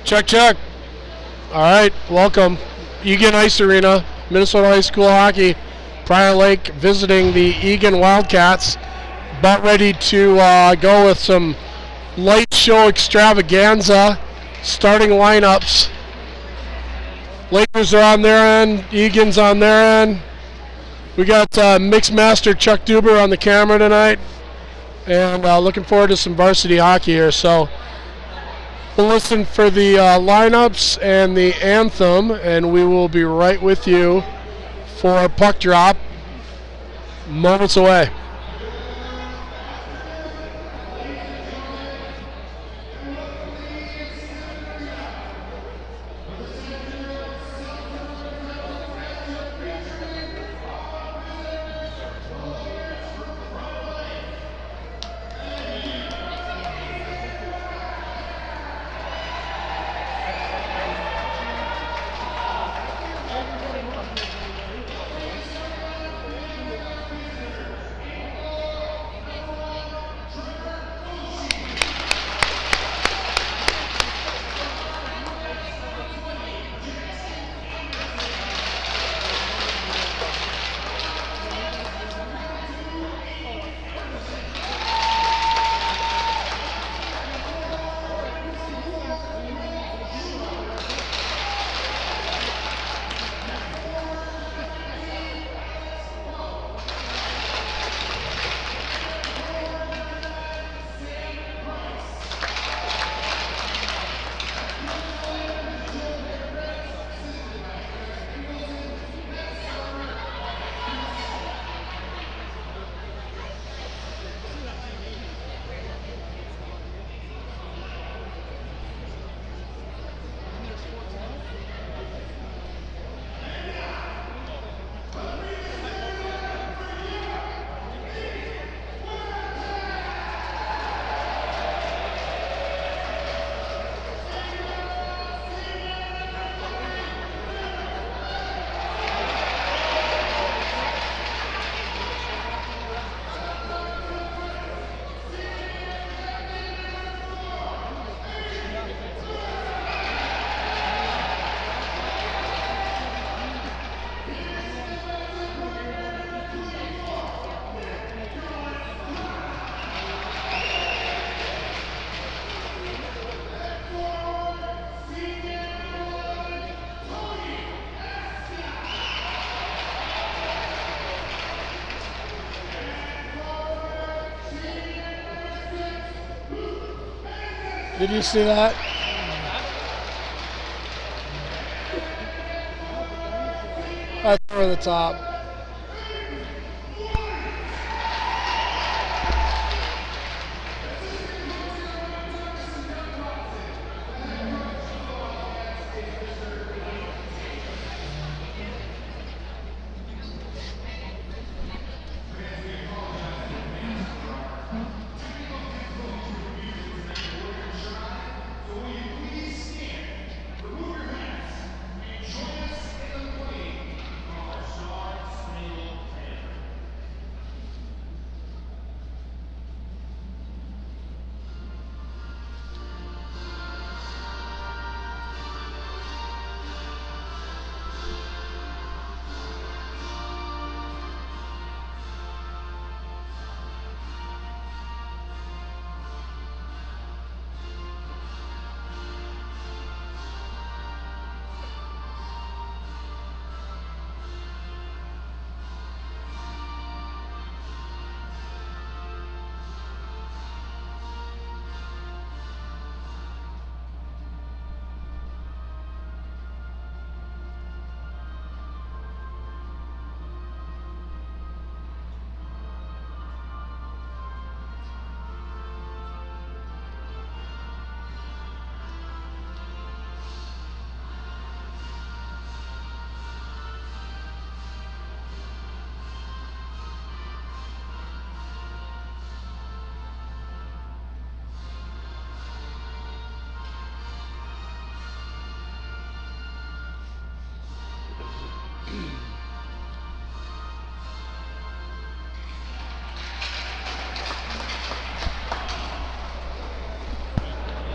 Check, check. All right, welcome. Eagan Ice Arena, Minnesota High School Hockey. Prior Lake visiting the Eagan Wildcats. About ready to go with some light show extravaganza. Starting lineups. Lakers are on their end. Eagan's on their end. We got Mix Master Chuck Duber on the camera tonight. And looking forward to some varsity hockey here. So we'll listen for the lineups and the anthem, and we will be right with you for puck drop moments away. Did you see that? That's over the top.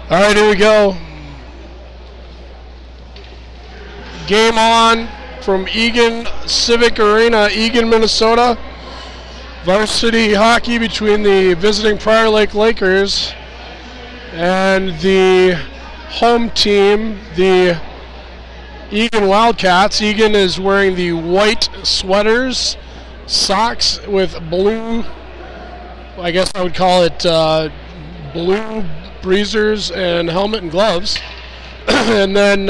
All right, here we go. Game on from Eagan Civic Arena, Eagan, Minnesota. Varsity hockey between the visiting Prior Lake Lakers and the home team, the Eagan Wildcats. Eagan is wearing the white sweaters, socks with blue, I guess I would call it blue breezers, and helmet and gloves. And then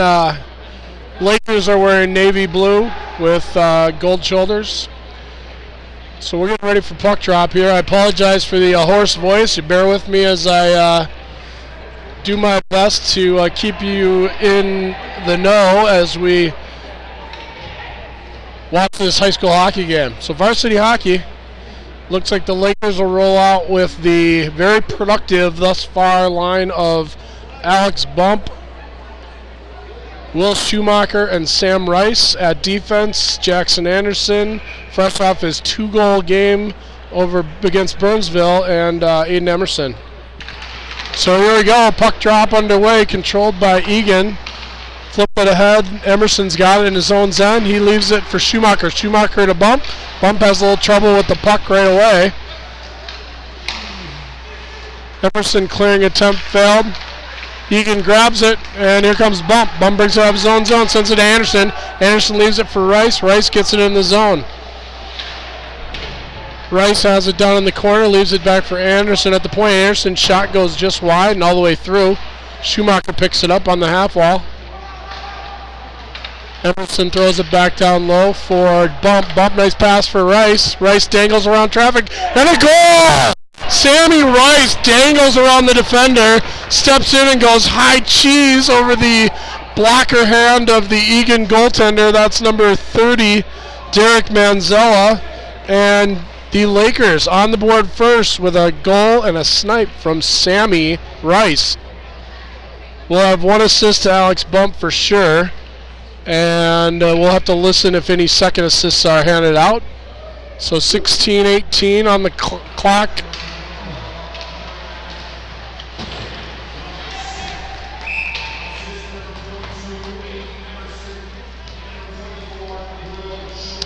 Lakers are wearing navy blue with gold shoulders. So we're getting ready for puck drop here. I apologize for the hoarse voice. You bear with me as I do my best to keep you in the know as we watch this high school hockey game. So varsity hockey, looks like the Lakers will roll out with the very productive thus far line of Alex Bump, Will Schumacher, and Sam Rice. At defense, Jackson Anderson, fresh off his 2-goal game over against Burnsville, and Aiden Emerson. So here we go, puck drop underway, controlled by Eagan. Flip it ahead, Emerson's got it in his own zone. He leaves it for Schumacher. Schumacher to Bump. Bump has a little trouble with the puck right away. Emerson clearing attempt failed. Eagan grabs it, and here comes Bump. Bump brings it out of his own zone, sends it to Anderson. Anderson leaves it for Rice. Rice gets it in the zone. Rice has it down in the corner, leaves it back for Anderson at the point. Anderson's shot goes just wide and all the way through. Schumacher picks it up on the half wall. Emerson throws it back down low for Bump. Bump, nice pass for Rice. Rice dangles around traffic, and a goal! Sammy Rice dangles around the defender, steps in and goes high cheese over the blocker hand of the Eagan goaltender. That's number 30, Derek Manzella. And the Lakers on the board first with a goal and a snipe from Sammy Rice. We'll have one assist to Alex Bump for sure. And we'll have to listen if any second assists are handed out. So 16-18 on the clock.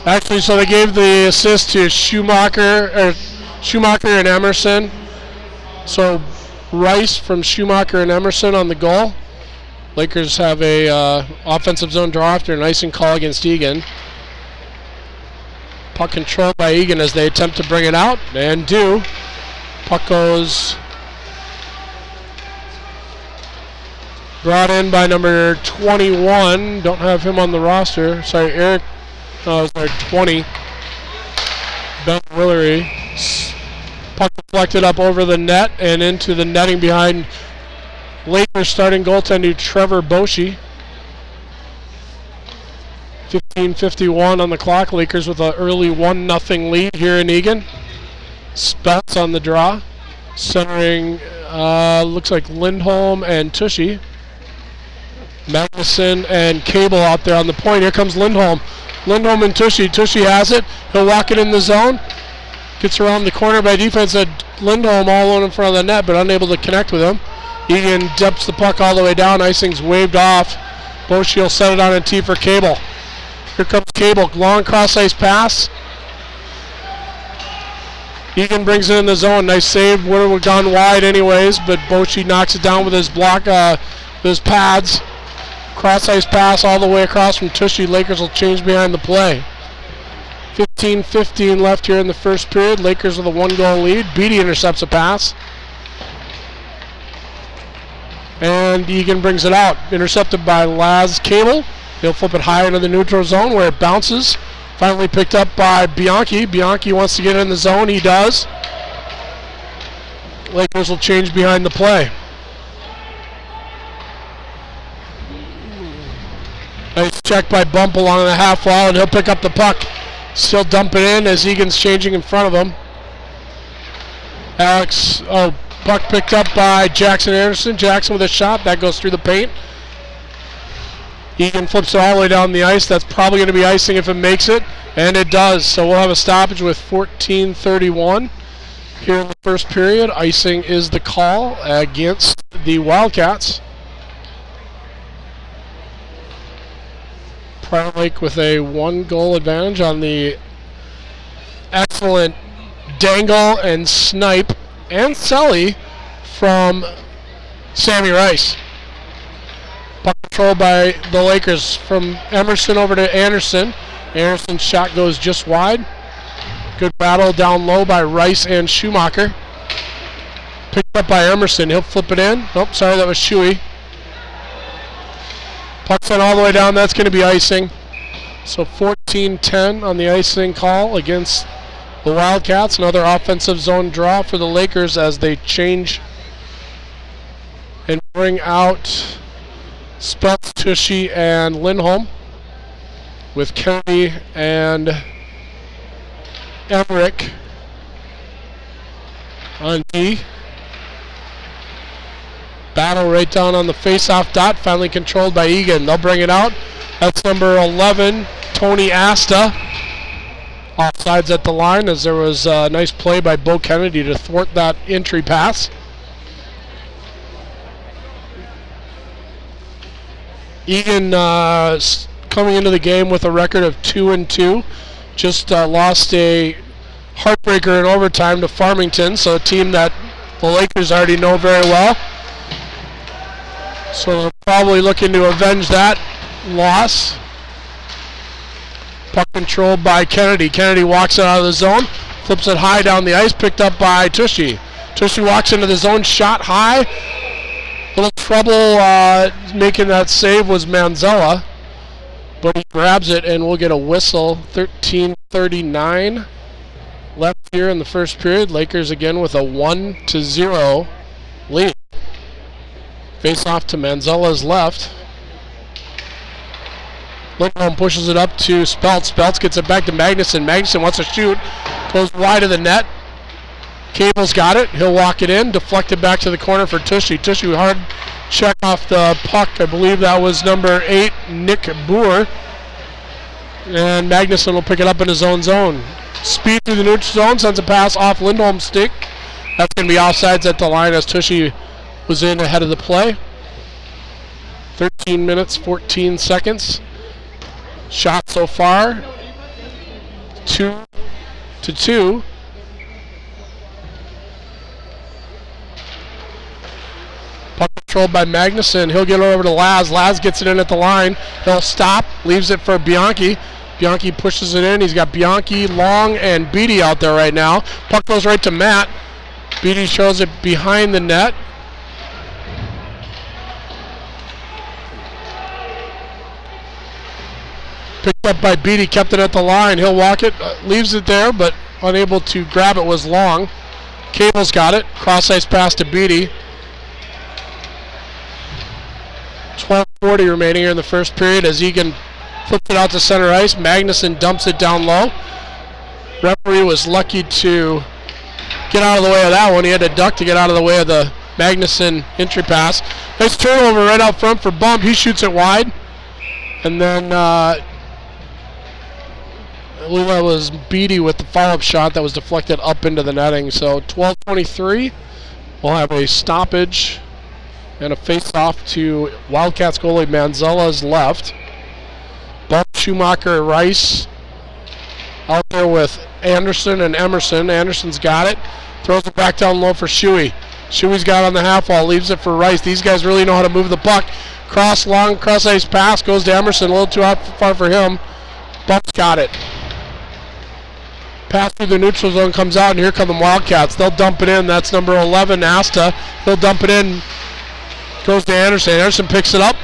Actually, so they gave the assist to Schumacher and Emerson. So Rice from Schumacher and Emerson on the goal. Lakers have a offensive zone draw after an icing call against Eagan. Puck controlled by Eagan as they attempt to bring it out, and do. Puck goes brought in by number 21. Don't have him on the roster. Sorry, Eric. Oh, it was 20. Ben Willery. Puck deflected up over the net and into the netting behind Lakers starting goaltender Trevor Boshi. 15:51 on the clock. Lakers with an early 1-0 lead here in Eagan. Spence on the draw. Centering looks like Lindholm and Tushy. Magnuson and Cable out there on the point. Here comes Lindholm. Lindholm and Tushy. Tushy has it. He'll walk it in the zone. Gets around the corner by defense. Lindholm all alone in front of the net, but unable to connect with him. Eagan dips the puck all the way down. Icing's waved off. Boshi will set it on a tee for Cable. Here comes Cable. Long cross-ice pass. Eagan brings it in the zone. Nice save. Would have gone wide anyways, but Boshi knocks it down with his block, with his pads. Cross-ice pass all the way across from Tushy. Lakers will change behind the play. 15:15 left here in the first period. Lakers with a 1-goal lead. Beatty intercepts a pass. And Eagan brings it out. Intercepted by Laz Cable. He'll flip it high into the neutral zone where it bounces. Finally picked up by Bianchi. Bianchi wants to get in the zone. He does. Lakers will change behind the play. Nice check by Bump along the half wall, and he'll pick up the puck. Still dump it in as Eagan's changing in front of him. Puck picked up by Jackson Anderson. Jackson with a shot. That goes through the paint. Eagan flips it all the way down the ice. That's probably going to be icing if it makes it, and it does. So we'll have a stoppage with 14:31 here in the first period. Icing is the call against the Wildcats. Prior Lake with a 1-goal advantage on the excellent dangle and snipe and celly from Sammy Rice. Puck controlled by the Lakers from Emerson over to Anderson. Anderson's shot goes just wide. Good battle down low by Rice and Schumacher. Picked up by Emerson. He'll flip it in. Nope, sorry, that was Shuey. Puck sent all the way down. That's going to be icing. So 14-10 on the icing call against the Wildcats. Another offensive zone draw for the Lakers as they change and bring out Speltz, Tushy, and Lindholm with Kennedy and Emmerich on D. Battle right down on the face-off dot, finally controlled by Eagan. They'll bring it out. That's number 11, Tony Asta. Offsides at the line as there was a nice play by Bo Kennedy to thwart that entry pass. Eagan coming into the game with a record of 2-2. Just lost a heartbreaker in overtime to Farmington, so a team that the Lakers already know very well. So they're probably looking to avenge that loss. Puck controlled by Kennedy. Kennedy walks it out of the zone, flips it high down the ice, picked up by Tushy. Tushy walks into the zone, shot high. Little trouble making that save was Manzella, but he grabs it and we'll get a whistle. 13:39 left here in the first period. Lakers again with a 1-0 lead. Face off to Manzella's left. Lindholm pushes it up to Speltz. Speltz gets it back to Magnuson. Magnuson wants to shoot. Goes wide of the net. Cable's got it. He'll walk it in. Deflected back to the corner for Tushy. Tushy hard check off the puck. I believe that was number 8, Nick Boer. And Magnuson will pick it up in his own zone. Speed through the neutral zone. Sends a pass off Lindholm's stick. That's going to be offsides at the line as Tushy was in ahead of the play. 13 minutes, 14 seconds. Shot so far, 2-2. Puck controlled by Magnuson. He'll get it over to Laz. Laz gets it in at the line. He'll stop, leaves it for Bianchi. Bianchi pushes it in. He's got Bianchi, Long, and Beatty out there right now. Puck goes right to Matt. Beatty shows it behind the net. Picked up by Beatty, kept it at the line. He'll walk it, leaves it there, but unable to grab it was Long. Cable's got it. Cross ice pass to Beatty. 12:40 remaining here in the first period as Eagan flips it out to center ice. Magnuson dumps it down low. Referee was lucky to get out of the way of that one. He had to duck to get out of the way of the Magnuson entry pass. Nice turnover right out front for Bump. He shoots it wide. And then I believe that was Beatty with the follow-up shot that was deflected up into the netting. So 12:23, we'll have a stoppage and a face-off to Wildcats goalie Manzella's left. Bump, Schumacher, Rice out there with Anderson and Emerson. Anderson's got it. Throws it back down low for Shuey. Shuey's got it on the half wall, leaves it for Rice. These guys really know how to move the puck. Long cross ice pass goes to Emerson, a little too far for him. Bump's got it. Pass through the neutral zone comes out, and here come the Wildcats. They'll dump it in. That's number 11, Asta. He'll dump it in. Goes to Anderson. Anderson picks it up.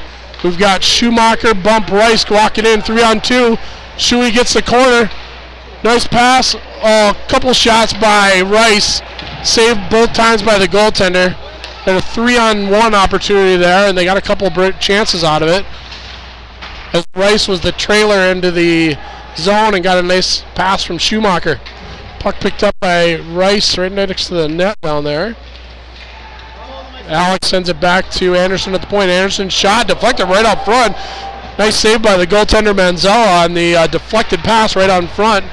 We've got Schumacher, Bump, Rice walking in 3-on-2. Shuey gets the corner. Nice pass. A couple shots by Rice. Saved both times by the goaltender. Had a 3-on-1 opportunity there, and they got a couple chances out of it. As Rice was the trailer into the zone and got a nice pass from Schumacher. Puck picked up by Rice right next to the net down there. Alex sends it back to Anderson at the point. Anderson shot, deflected right up front. Nice save by the goaltender Manzella on the deflected pass right on front.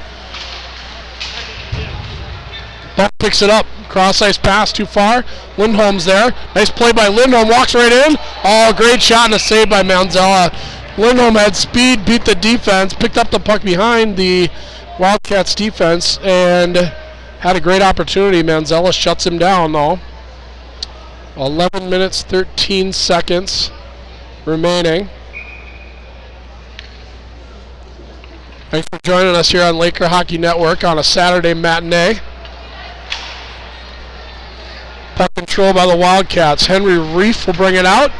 Buck picks it up. Cross ice pass too far. Lindholm's there. Nice play by Lindholm. Walks right in. Oh, great shot and a save by Manzella. Lindholm had speed, beat the defense, picked up the puck behind the Wildcats defense, and had a great opportunity. Manzella shuts him down, though. 11 minutes, 13 seconds remaining. Thanks for joining us here on Laker Hockey Network on a Saturday matinee. Puck control by the Wildcats. Henry Reef will bring it out.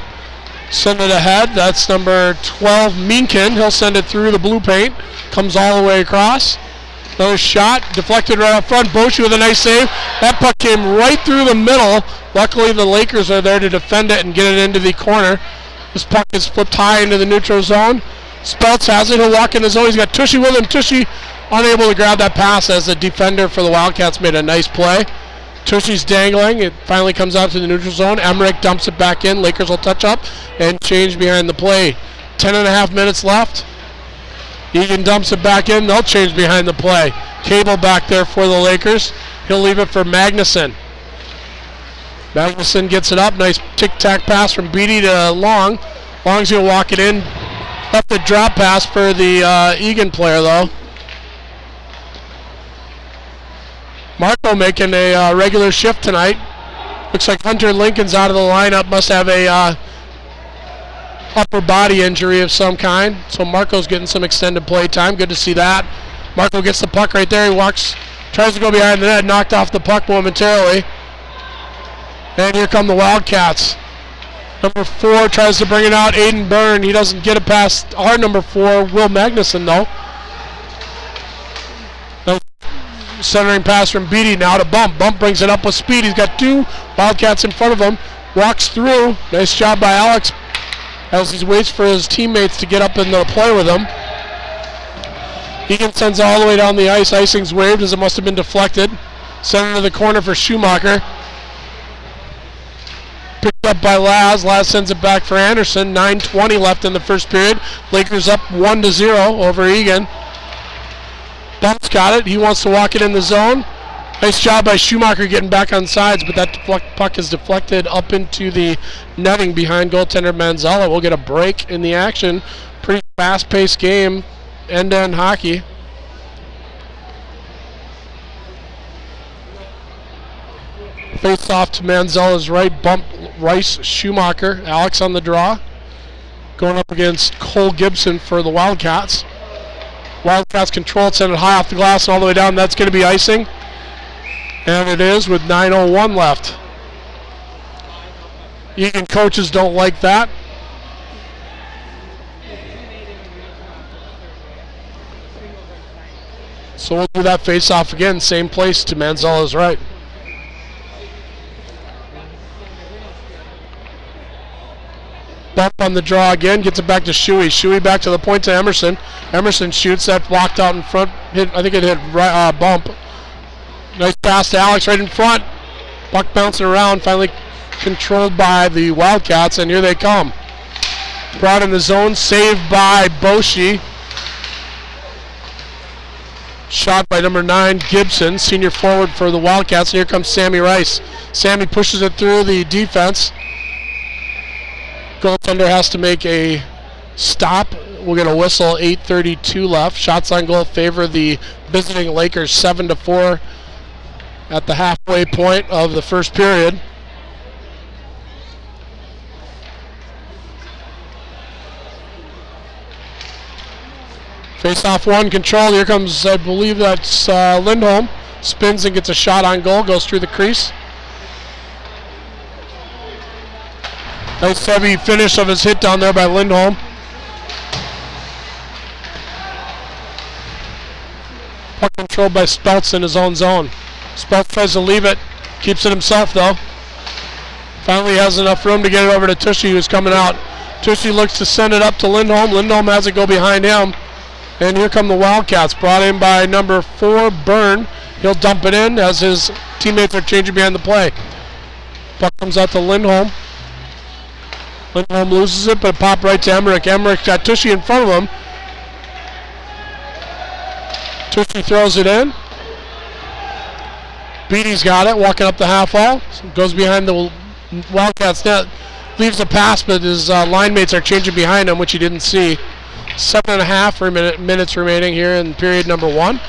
Send it ahead. That's number 12, Minkin. He'll send it through the blue paint. Comes all the way across. Another shot. Deflected right up front. Boshi with a nice save. That puck came right through the middle. Luckily, the Lakers are there to defend it and get it into the corner. This puck is flipped high into the neutral zone. Speltz has it. He'll walk in the zone. He's got Tushy with him. Tushy unable to grab that pass as the defender for the Wildcats made a nice play. Tushy's dangling. It finally comes out to the neutral zone. Emmerich dumps it back in. Lakers will touch up and change behind the play. 10.5 minutes left. Eagan dumps it back in. They'll change behind the play. Cable back there for the Lakers. He'll leave it for Magnuson. Magnuson gets it up. Nice tic-tac pass from Beatty to Long. Long's going to walk it in. Left the drop pass for the Eagan player, though. Marco making a regular shift tonight. Looks like Hunter Lincoln's out of the lineup. Must have a upper body injury of some kind. So Marco's getting some extended play time. Good to see that. Marco gets the puck right there. He walks, tries to go behind the net, knocked off the puck momentarily. And here come the Wildcats. Number 4 tries to bring it out. Aiden Byrne. He doesn't get it past our number 4, Will Magnuson, though. Centering pass from Beatty now to Bump. Bump brings it up with speed. He's got 2 Wildcats in front of him. Walks through. Nice job by Alex as he waits for his teammates to get up into the play with him. Eagan sends all the way down the ice. Icing's waved as it must have been deflected. Sent into the corner for Schumacher. Picked up by Laz. Laz sends it back for Anderson. 9:20 left in the first period. Lakers up 1-0 over Eagan. Bump's got it. He wants to walk it in the zone. Nice job by Schumacher getting back on sides, but that puck is deflected up into the netting behind goaltender Manzella. We'll get a break in the action. Pretty fast-paced game, end-to-end hockey. Face off to Manzella's right. Bump, Rice, Schumacher. Alex on the draw. Going up against Cole Gibson for the Wildcats. Wildcats control, send it high off the glass and all the way down. That's going to be icing. And it is with 9:01 left. Eagan coaches don't like that. So we'll do that face-off again. Same place to Manzella's right. Bump on the draw again, gets it back to Shuey. Shuey back to the point to Emerson. Emerson shoots that, blocked out in front. I think it hit Bump. Nice pass to Alex right in front. Puck bouncing around, finally controlled by the Wildcats, and here they come. Brought in the zone, saved by Boshi. Shot by number 9, Gibson, senior forward for the Wildcats. And here comes Sammy Rice. Sammy pushes it through the defense. Goaltender has to make a stop. We'll get a whistle. 8:32 left. Shots on goal favor the visiting Lakers 7-4 at the halfway point of the first period. Face-off one, control. Here comes, I believe that's Lindholm. Spins and gets a shot on goal. Goes through the crease. Nice heavy finish of his hit down there by Lindholm. Puck controlled by Speltz in his own zone. Speltz tries to leave it. Keeps it himself, though. Finally has enough room to get it over to Tushy, who's coming out. Tushy looks to send it up to Lindholm. Lindholm has it go behind him. And here come the Wildcats, brought in by number 4, Byrne. He'll dump it in as his teammates are changing behind the play. Puck comes out to Lindholm. Lindholm loses it, but it popped right to Emmerich. Emmerich got Tushy in front of him. Tushy throws it in. Beatty's got it, walking up the half wall. Goes behind the Wildcats net. leaves the pass, but his line mates are changing behind him, which he didn't see. 7.5 minutes remaining here in period number 1.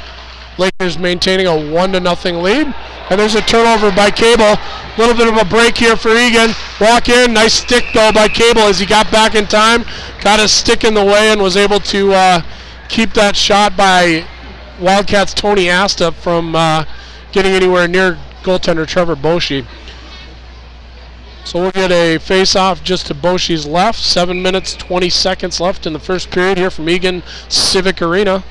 Lakers maintaining a 1-0 lead. And there's a turnover by Cable. A little bit of a break here for Eagan. Walk in. Nice stick, though, by Cable as he got back in time. Got his stick in the way and was able to keep that shot by Wildcats' Tony Asta from getting anywhere near goaltender Trevor Boschee. So we'll get a face-off just to Boschee's left. 7 minutes, 20 seconds left in the first period here from Eagan Civic Arena.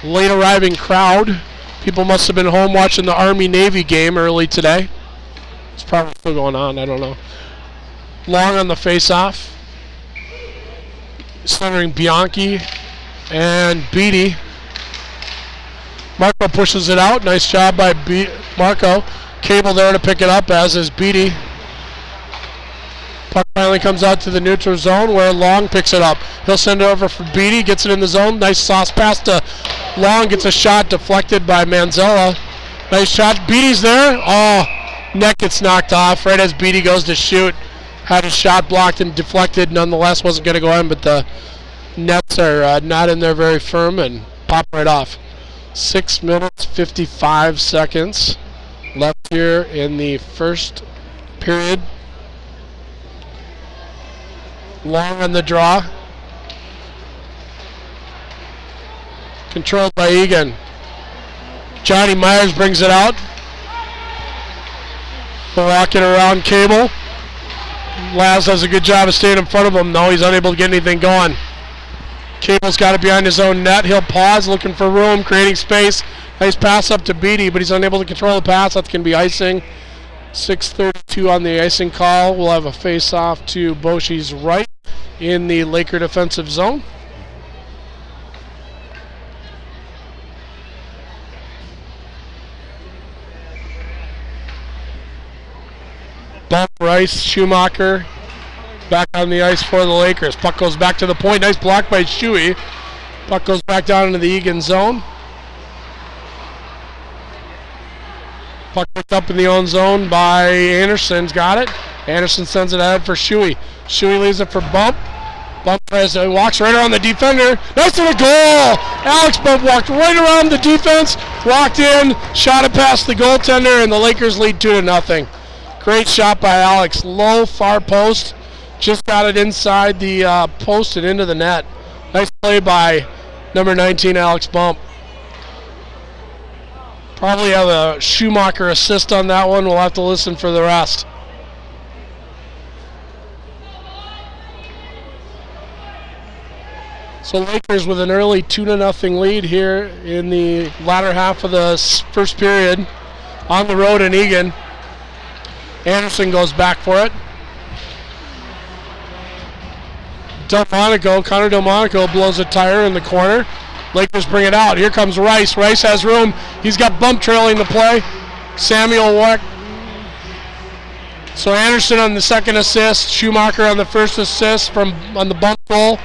Late arriving crowd. People must have been home watching the Army-Navy game early today. It's probably still going on, I don't know. Long on the face-off. Centering Bianchi and Beatty. Marco pushes it out. Nice job by Marco. Cable there to pick it up, as is Beatty. Puck finally comes out to the neutral zone where Long picks it up. He'll send it over for Beatty, gets it in the zone. Nice sauce pass to Long, gets a shot deflected by Manzella. Nice shot. Beatty's there. Oh, net gets knocked off right as Beatty goes to shoot. Had his shot blocked and deflected. Nonetheless, wasn't going to go in, but the nets are not in there very firm and pop right off. 6 minutes, 55 seconds left here in the first period. Long on the draw. Controlled by Eagan. Johnny Myers brings it out. Walking around Cable. Laz does a good job of staying in front of him. No, he's unable to get anything going. Cable's got it behind his own net. He'll pause, looking for room, creating space. Nice pass up to Beatty, but he's unable to control the pass. That's going to be icing. 6:32 on the icing call. We'll have a face-off to Boschee's right in the Laker defensive zone. Bump, Rice, Schumacher back on the ice for the Lakers. Puck goes back to the point. Nice block by Shuey. Puck goes back down into the Eagan zone. Puck picked up in the own zone by Anderson's got it. Anderson sends it ahead for Shuey. Shuey leaves it for Bump. Bump walks right around the defender. Nice little goal! Alex Bump walked right around the defense, walked in, shot it past the goaltender, and the Lakers lead 2-0. Great shot by Alex. Low, far post. Just got it inside the post and into the net. Nice play by number 19, Alex Bump. Probably have a Schumacher assist on that one. We'll have to listen for the rest. So Lakers with an early 2-0 lead here in the latter half of the first period on the road in Eagan. Anderson goes back for it. Connor Delmonico blows a tire in the corner. Lakers bring it out. Here comes Rice. Rice has room. He's got Bump trailing the play. Samuel Wack. So Anderson on the second assist. Schumacher on the first assist on the Bump goal.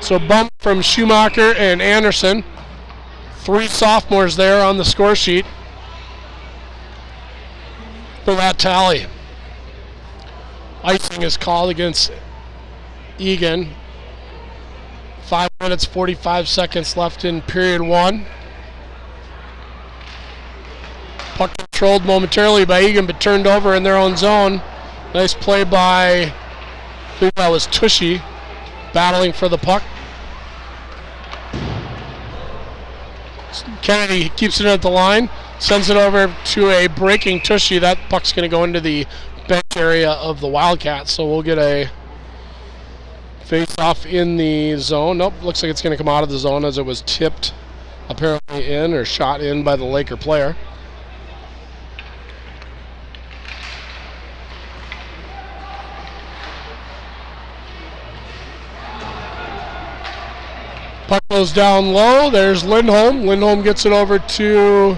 So Bump from Schumacher and Anderson. 3 sophomores there on the score sheet for that tally. Icing is called against Eagan. 5 minutes, 45 seconds left in period 1. Puck controlled momentarily by Eagan, but turned over in their own zone. Nice play by, I believe that was Tushy, battling for the puck. Kennedy keeps it at the line, sends it over to a breaking Tushy. That puck's going to go into the bench area of the Wildcats, so we'll get a face-off in the zone. Nope, looks like it's going to come out of the zone as it was tipped apparently in or shot in by the Laker player. Puck goes down low. There's Lindholm. Lindholm gets it over to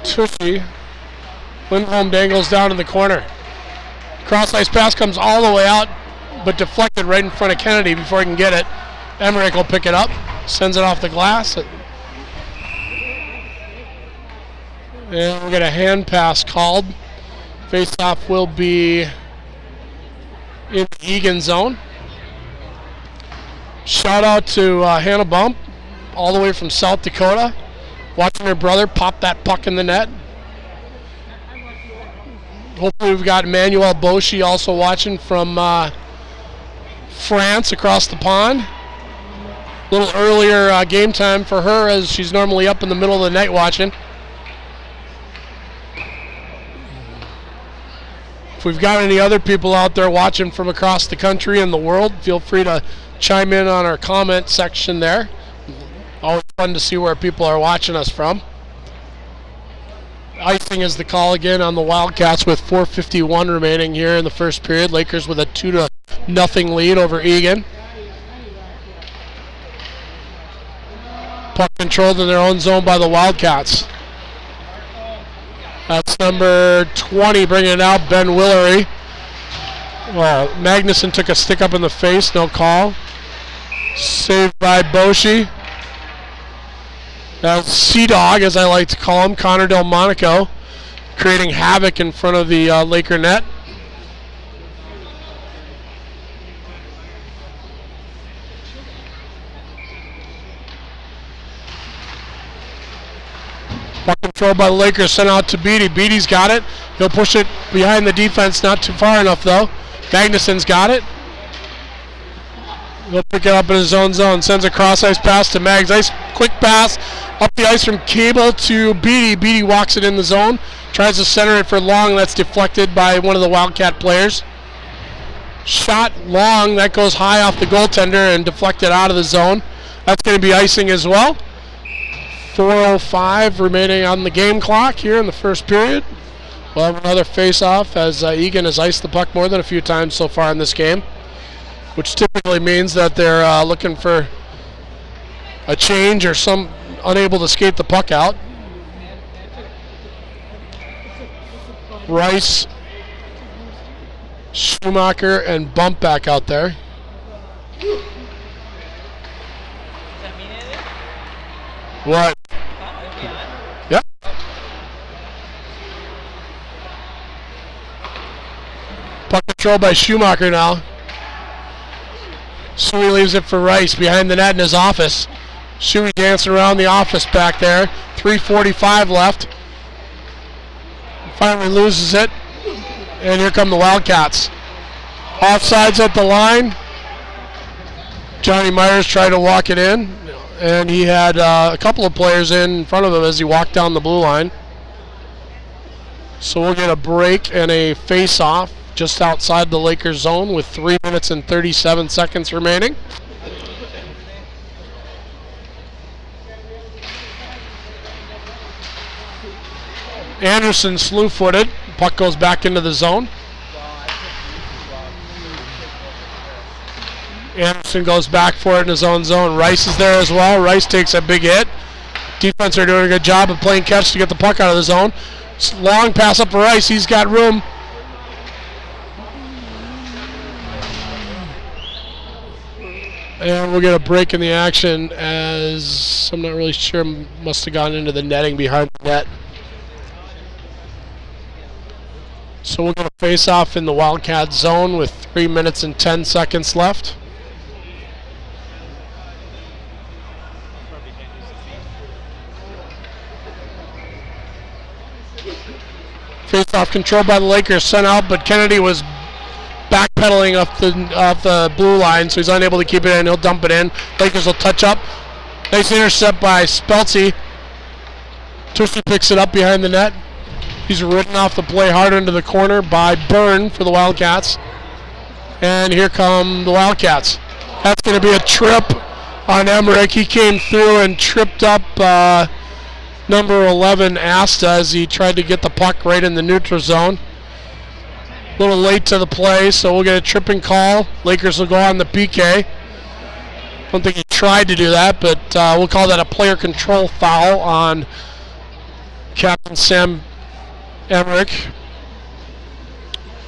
Tushy. Lindholm dangles down in the corner. Cross-ice pass comes all the way out, but deflected right in front of Kennedy before he can get it. Emmerich will pick it up, sends it off the glass. And we'll get a hand pass called Face-off will be in the Eagan zone. Shout out to Hannah Bump, all the way from South Dakota, watching her brother pop that puck in the net. Hopefully we've got Manuel Boshi also watching from France across the pond. A little earlier game time for her, as she's normally up in the middle of the night watching. If we've got any other people out there watching from across the country and the world, feel free to chime in on our comment section there. Always fun to see where people are watching us from. Icing is the call again on the Wildcats with 4:51 remaining here in the first period. Lakers with a 2-0 lead over Eagan. Puck controlled in their own zone by the Wildcats. That's number 20 bringing it out, Ben Willery. Well, Magnuson took a stick up in the face, no call. Saved by Boshi. That's Sea Dog, as I like to call him, Connor Delmonico, creating havoc in front of the Laker net. Puck controlled by the Lakers, sent out to Beatty. Beatty's got it. He'll push it behind the defense, not too far enough though. Magnuson's got it. He'll pick it up in his own zone. Sends a cross-ice pass to Mags. Nice quick pass up the ice from Cable to Beatty. Beatty walks it in the zone. Tries to center it for Long. That's deflected by one of the Wildcat players. Shot Long. That goes high off the goaltender and deflected out of the zone. That's going to be icing as well. 4:05 remaining on the game clock here in the first period. We'll have another face-off as Eagan has iced the puck more than a few times so far in this game, which typically means that they're looking for a change or some unable to skate the puck out. Rice, Schumacher, and Bump back out there. What? Yep. Puck control by Schumacher now. Shuey leaves it for Rice behind the net in his office. Shuey dancing around the office back there. 3:45 left. Finally loses it. And here come the Wildcats. Offsides at the line. Johnny Myers tried to walk it in, and he had a couple of players in front of him as he walked down the blue line. So we'll get a break and a face-off just outside the Lakers zone with 3 minutes and 37 seconds remaining. Anderson slew-footed. Puck goes back into the zone. Anderson goes back for it in his own zone. Rice is there as well. Rice takes a big hit. Defense are doing a good job of playing catch to get the puck out of the zone. Long pass up for Rice. He's got room. And we'll get a break in the action, as I'm not really sure, must have gone into the netting behind the net. So we'll get a face-off in the Wildcat zone with 3 minutes and 10 seconds left. Face-off controlled by the Lakers, sent out, but Kennedy was backpedaling off the blue line, so he's unable to keep it in. He'll dump it in. Lakers will touch up. Nice intercept by Speltzy. Twister picks it up behind the net. He's ridden off the play hard into the corner by Byrne for the Wildcats. And here come the Wildcats. That's going to be a trip on Emmerich. He came through and tripped up number 11, Asta, as he tried to get the puck right in the neutral zone. A little late to the play, so we'll get a tripping call. Lakers will go on the PK. Don't think he tried to do that, but we'll call that a player control foul on Captain Sam Emmerich.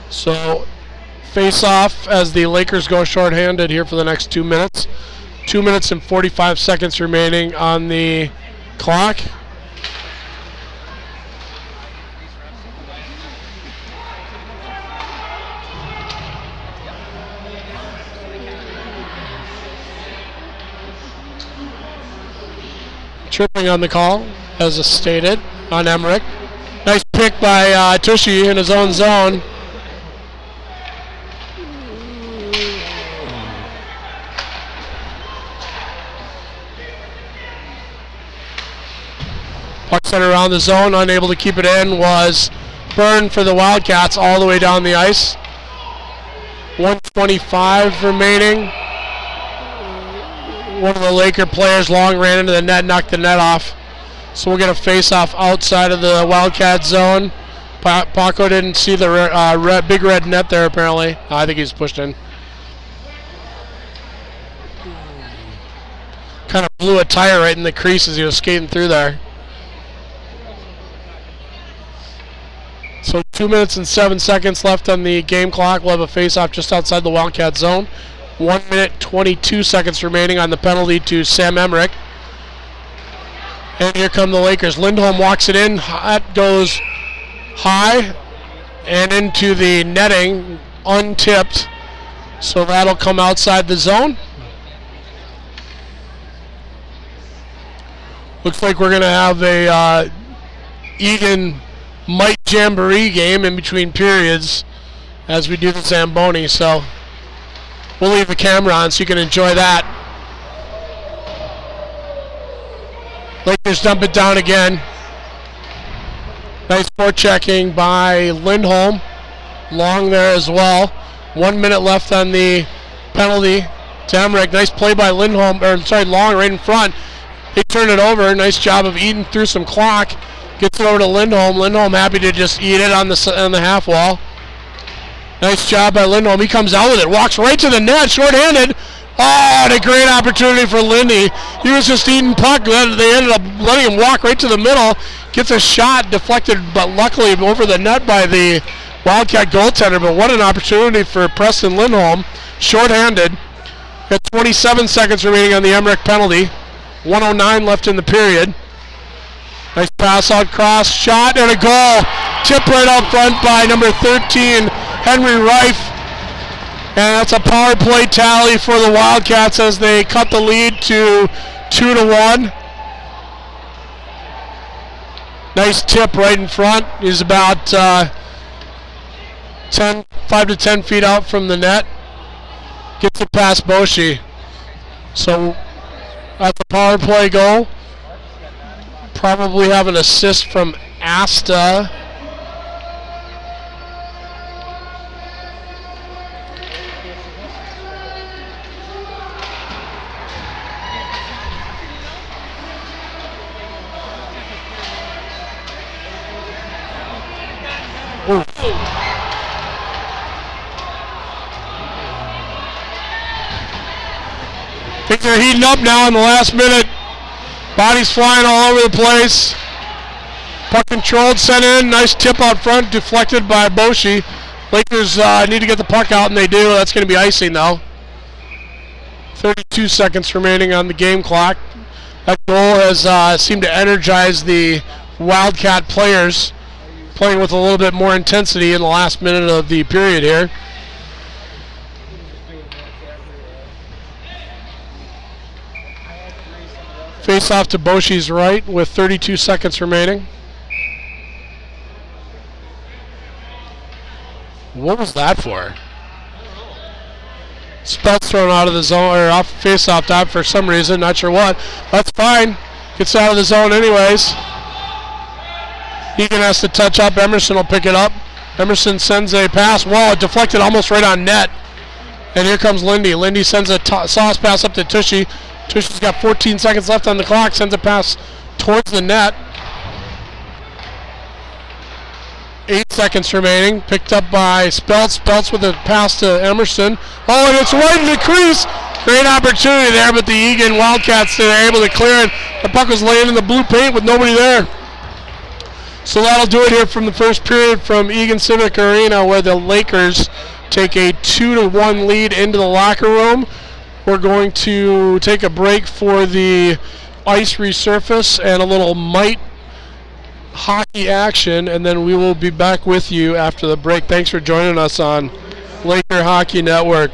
So face off as the Lakers go shorthanded here for the next 2 minutes. 2 minutes and 45 seconds remaining on the clock. Tripping on the call, as stated, on Emmerich. Nice pick by Tushy in his own zone. Puck center around the zone, unable to keep it in, was Byrne for the Wildcats all the way down the ice. 1:25 remaining. One of the Laker players long ran into the net, knocked the net off. So we'll get a face-off outside of the Wildcat zone. Paco didn't see the big red net there apparently. I think he's pushed in. Kind of blew a tire right in the crease as he was skating through there. So 2 minutes and 7 seconds left on the game clock. We'll have a face-off just outside the Wildcat zone. 1 minute 22 seconds remaining on the penalty to Sam Emmerich. And here come the Lakers. Lindholm walks it in. That goes high and into the netting, untipped. So that'll come outside the zone. Looks like we're going to have a Eagan Mike Jamboree game in between periods as we do the Zamboni. So we'll leave the camera on so you can enjoy that. Lakers dump it down again. Nice forechecking by Lindholm. Long there as well. 1 minute left on the penalty to Emmerich. Nice play by Lindholm, Long right in front. He turned it over. Nice job of eating through some clock. Gets it over to Lindholm. Lindholm happy to just eat it on the half wall. Nice job by Lindholm. He comes out with it. Walks right to the net, shorthanded. Oh, and a great opportunity for Lindy. He was just eating puck. They ended up letting him walk right to the middle. Gets a shot deflected, but luckily over the net by the Wildcat goaltender. But what an opportunity for Preston Lindholm. Shorthanded. Got 27 seconds remaining on the Emmerich penalty. 1:09 left in the period. Nice pass out cross, shot, and a goal. Tipped right out front by number 13, Henry Reif. And that's a power play tally for the Wildcats as they cut the lead to 2-1. Nice tip right in front. He's about 5 to 10 feet out from the net. Gets it past Boshi. So that's a power play goal. Probably have an assist from Asta. Ooh. Things are heating up now in the last minute. Bodies flying all over the place. Puck controlled, sent in. Nice tip out front, deflected by Boshi. Lakers need to get the puck out, and they do. That's going to be icing, though. 32 seconds remaining on the game clock. That goal has seemed to energize the Wildcat players, playing with a little bit more intensity in the last minute of the period here. Face off to Boshi's right with 32 seconds remaining. What was that for? Spelt's thrown out of the zone, or off face off top for some reason, not sure what. That's fine. Gets out of the zone anyways. Eagan has to touch up. Emerson will pick it up. Emerson sends a pass. Whoa, it deflected almost right on net. And here comes Lindy. Lindy sends a sauce pass up to Tushy. Tushy's got 14 seconds left on the clock. Sends a pass towards the net. 8 seconds remaining. Picked up by Speltz. Speltz with a pass to Emerson. Oh, and it's right in the crease. Great opportunity there, but the Eagan Wildcats are able to clear it. The puck was laying in the blue paint with nobody there. So that'll do it here from the first period from Eagan Civic Arena, where the Lakers take a 2-1 lead into the locker room. We're going to take a break for the ice resurface and a little mite hockey action, and then we will be back with you after the break. Thanks for joining us on Laker Hockey Network.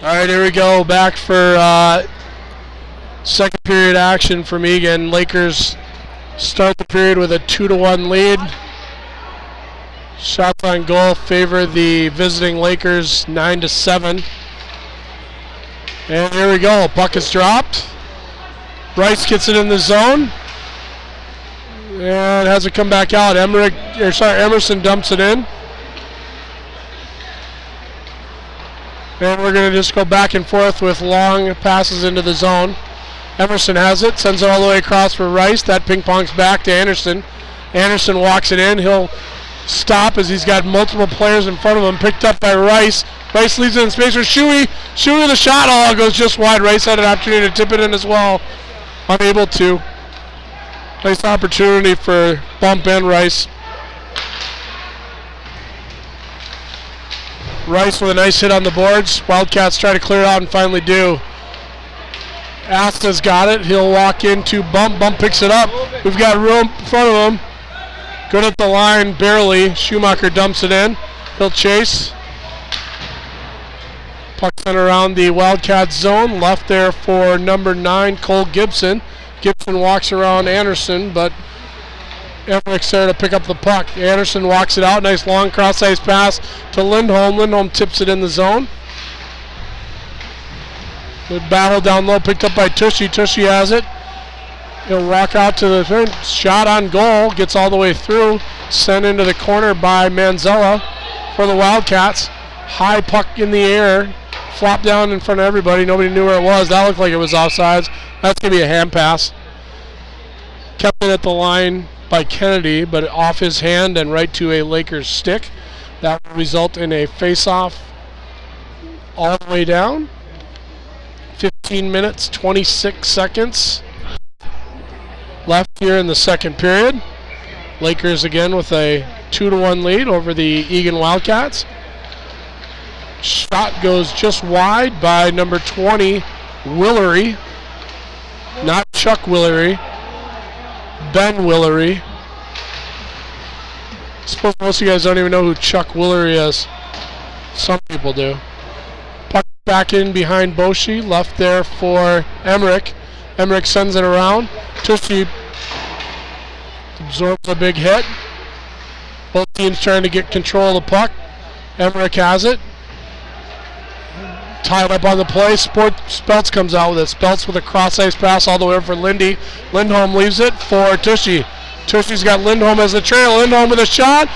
All right, here we go. Back for second period action from Eagan. Lakers start the period with a 2-1 lead. Shots on goal favor the visiting Lakers 9-7. And here we go. Puck is dropped. Rice gets it in the zone. And has it come back out. Emerson dumps it in. And we're going to just go back and forth with long passes into the zone. Emerson has it, sends it all the way across for Rice. That ping pongs back to Anderson. Anderson walks it in. He'll stop as he's got multiple players in front of him. Picked up by Rice. Rice leaves it in space for Shuey. Shuey with a shot. Oh, it goes just wide. Rice had an opportunity to tip it in as well. Unable to. Nice opportunity for Bump and Rice. Rice with a nice hit on the boards. Wildcats try to clear it out and finally do. Asta's got it. He'll walk into Bump. Bump picks it up. We've got room in front of him. Good at the line, barely. Schumacher dumps it in. He'll chase. Puck sent around the Wildcats zone. Left there for number 9, Cole Gibson. Gibson walks around Anderson, but Emmerich's there to pick up the puck. Anderson walks it out. Nice long cross-ice pass to Lindholm. Lindholm tips it in the zone. Good battle down low, picked up by Tushy. Tushy has it. He'll walk out to the third. Shot on goal. Gets all the way through. Sent into the corner by Manzella for the Wildcats. High puck in the air. Flopped down in front of everybody. Nobody knew where it was. That looked like it was offsides. That's going to be a hand pass. Kept it at the line by Kennedy, but off his hand and right to a Lakers stick. That will result in a face-off all the way down. 15 minutes, 26 seconds left here in the second period. Lakers again with a 2-1 lead over the Eagan Wildcats. Shot goes just wide by number 20, Willery. Not Chuck Willery. Ben Willery. I suppose most of you guys don't even know who Chuck Willery is. Some people do. Puck back in behind Boshi. Left there for Emmerich. Emmerich sends it around. Tushy absorbs a big hit. Both teams trying to get control of the puck. Emmerich has it. Tied up on the play. Speltz comes out with it. Speltz with a cross-ice pass all the way over for Lindy. Lindholm leaves it for Tushy. Tushy's got Lindholm as the trailer. Lindholm with a shot.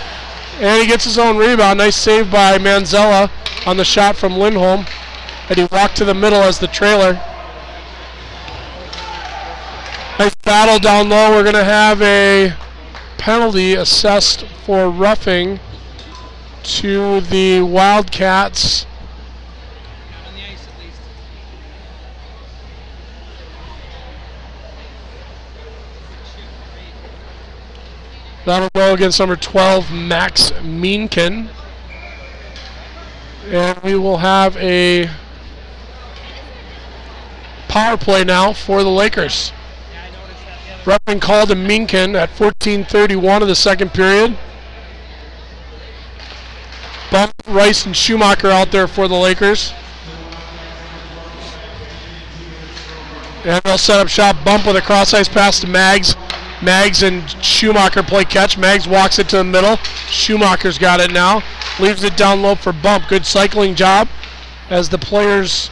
And he gets his own rebound. Nice save by Manzella on the shot from Lindholm. And he walked to the middle as the trailer. Nice battle down low. We're going to have a penalty assessed for roughing to the Wildcats. That'll go against number 12, Max Meankin. And we will have a power play now for the Lakers. Roughing called to Meankin at 14:31 of the second period. Bump, Rice, and Schumacher out there for the Lakers. And they'll set up shop. Bump with a cross-ice pass to Maggs. Maggs and Schumacher play catch. Maggs walks it to the middle. Schumacher's got it now. Leaves it down low for Bump. Good cycling job as the players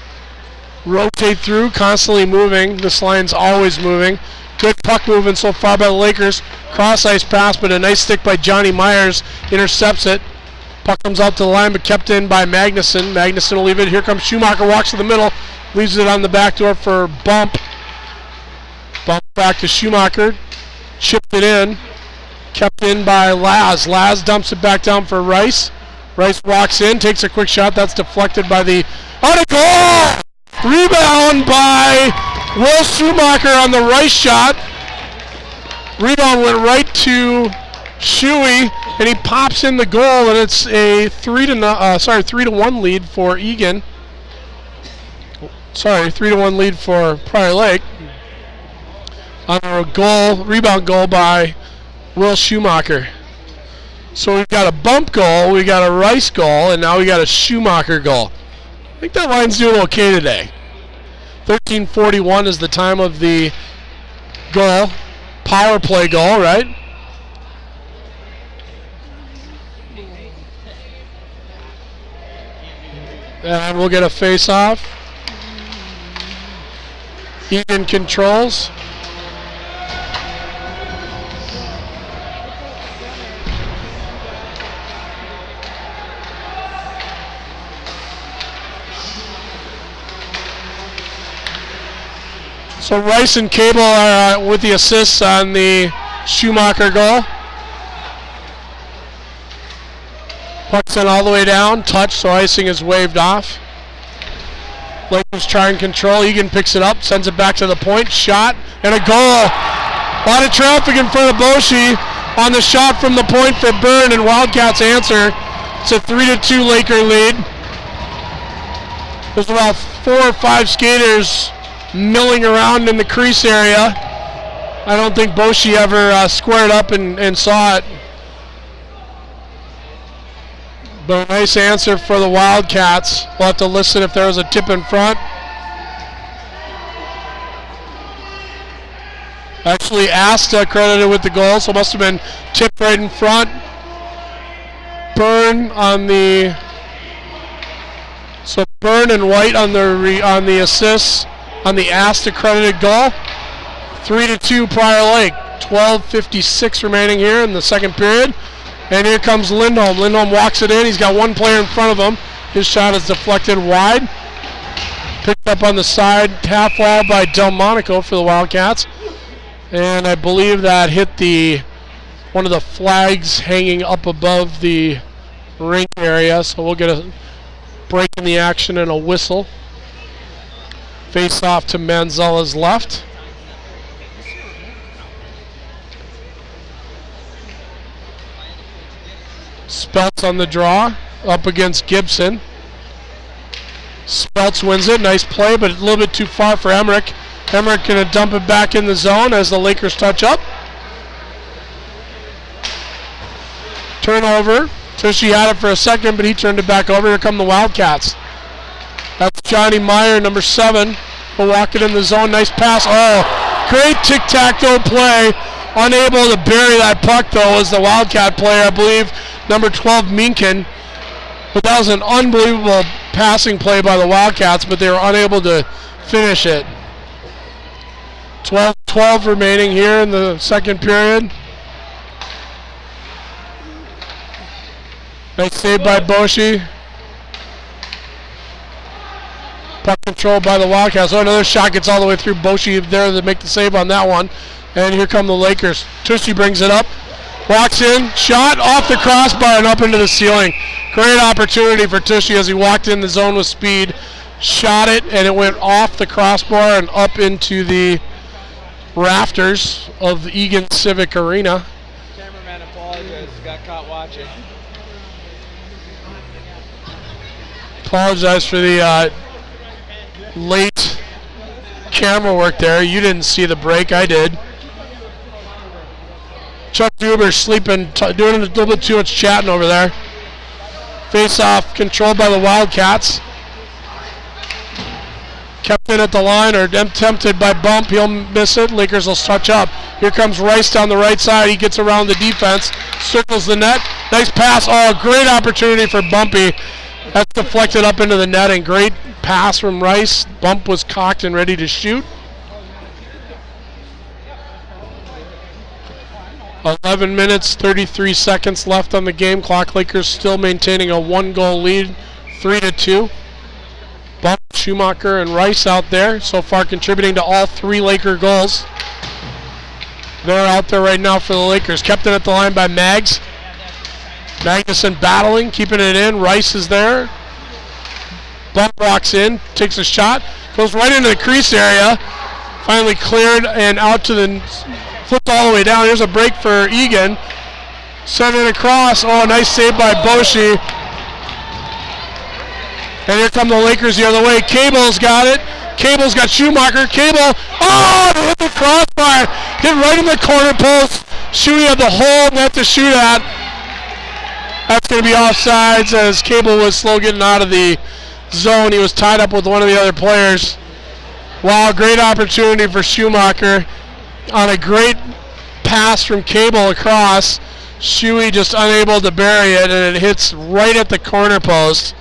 rotate through, constantly moving. This line's always moving. Good puck movement so far by the Lakers. Cross-ice pass, but a nice stick by Johnny Myers. Intercepts it. Puck comes out to the line, but kept in by Magnuson. Magnuson will leave it. Here comes Schumacher. Walks to the middle. Leaves it on the back door for Bump. Bump back to Schumacher. Chipped it in. Kept in by Laz. Laz dumps it back down for Rice. Rice walks in, takes a quick shot. That's deflected by the... On a goal! Rebound by Will Schumacher on the Rice shot. Rebound went right to Shuey, and he pops in the goal, and it's a 3-1 lead for Eagan. 3-1 lead for Prior Lake. On a rebound goal by Will Schumacher. So we've got a Bump goal, we got a Rice goal, and now we got a Schumacher goal. think that line's doing okay today. 13:41 is the time of the goal. Power play goal, right? And we'll get a face-off. Eagan controls. So Rice and Cable are with the assists on the Schumacher goal. Puck's in all the way down, touch, so icing is waved off. Lakers try and control. Eagan picks it up, sends it back to the point, shot, and a goal. A lot of traffic in front of Boshi on the shot from the point for Byrne, and Wildcats answer. It's a 3-2 Laker lead. There's about 4 or 5 skaters milling around in the crease area. I don't think Boshi ever squared up and saw it. But a nice answer for the Wildcats. We'll have to listen if there was a tip in front. Actually, Asta credited with the goal, so it must have been tipped right in front. Byrne on the... So Byrne and White on the assists on the Asta credited goal. 3-2 Prior Lake. 12:56 remaining here in the second period. And here comes Lindholm. Lindholm walks it in. He's got one player in front of him. His shot is deflected wide. Picked up on the side half wall by Delmonico for the Wildcats. And I believe that hit one of the flags hanging up above the ring area. So we'll get a break in the action and a whistle. Face off to Manzella's left. Speltz on the draw, up against Gibson. Speltz wins it, nice play, but a little bit too far for Emmerich. Emmerich gonna dump it back in the zone as the Lakers touch up. Turnover. Tushy had it for a second, but he turned it back over. Here come the Wildcats. That's Johnny Meyer, number 7. Will walk it in the zone. Nice pass. Oh, great tic-tac-toe play. Unable to bury that puck, though, was the Wildcat player, I believe, number 12, Minkin. But that was an unbelievable passing play by the Wildcats, but they were unable to finish it. 12 remaining here in the second period. Nice save by Boshi. Puck control by the Wildcats. Oh, another shot gets all the way through. Boshi there to make the save on that one. And here come the Lakers. Tushy brings it up. Walks in. Shot off the crossbar and up into the ceiling. Great opportunity for Tushy as he walked in the zone with speed. Shot it, and it went off the crossbar and up into the rafters of the Eagan Civic Arena. Cameraman apologizes. Got caught watching. Apologize for the late camera work there. You didn't see the break. I did. Chuck Duber sleeping, doing a little bit too much chatting over there. Face off controlled by the Wildcats. Kept in at the line or tempted by bump. He'll miss it. Lakers will touch up. Here comes Rice down the right side. He gets around the defense. Circles the net. Nice pass. Oh, great opportunity for Bumpy. That's deflected up into the net, and great pass from Rice. Bump was cocked and ready to shoot. 11 minutes, 33 seconds left on the game clock. Lakers still maintaining a 1-goal lead, 3-2. Bump, Schumacher, and Rice out there, so far contributing to all 3 Laker goals. They're out there right now for the Lakers. Kept in at the line by Mags. Magnuson battling, keeping it in. Rice is there. Bump walks in, takes a shot, goes right into the crease area. Finally cleared and out to the, flipped all the way down. Here's a break for Eagan. Sent it across. Oh, nice save by Boshi. And here come the Lakers the other way. Cable's got it. Cable's got Schumacher. Cable. Oh, hit the crossbar. Hit right in the corner post. Shooting at the whole net to shoot at. That's going to be offsides as Cable was slow getting out of the zone. He was tied up with one of the other players. Wow, great opportunity for Schumacher on a great pass from Cable across. Shuey just unable to bury it, and it hits right at the corner post.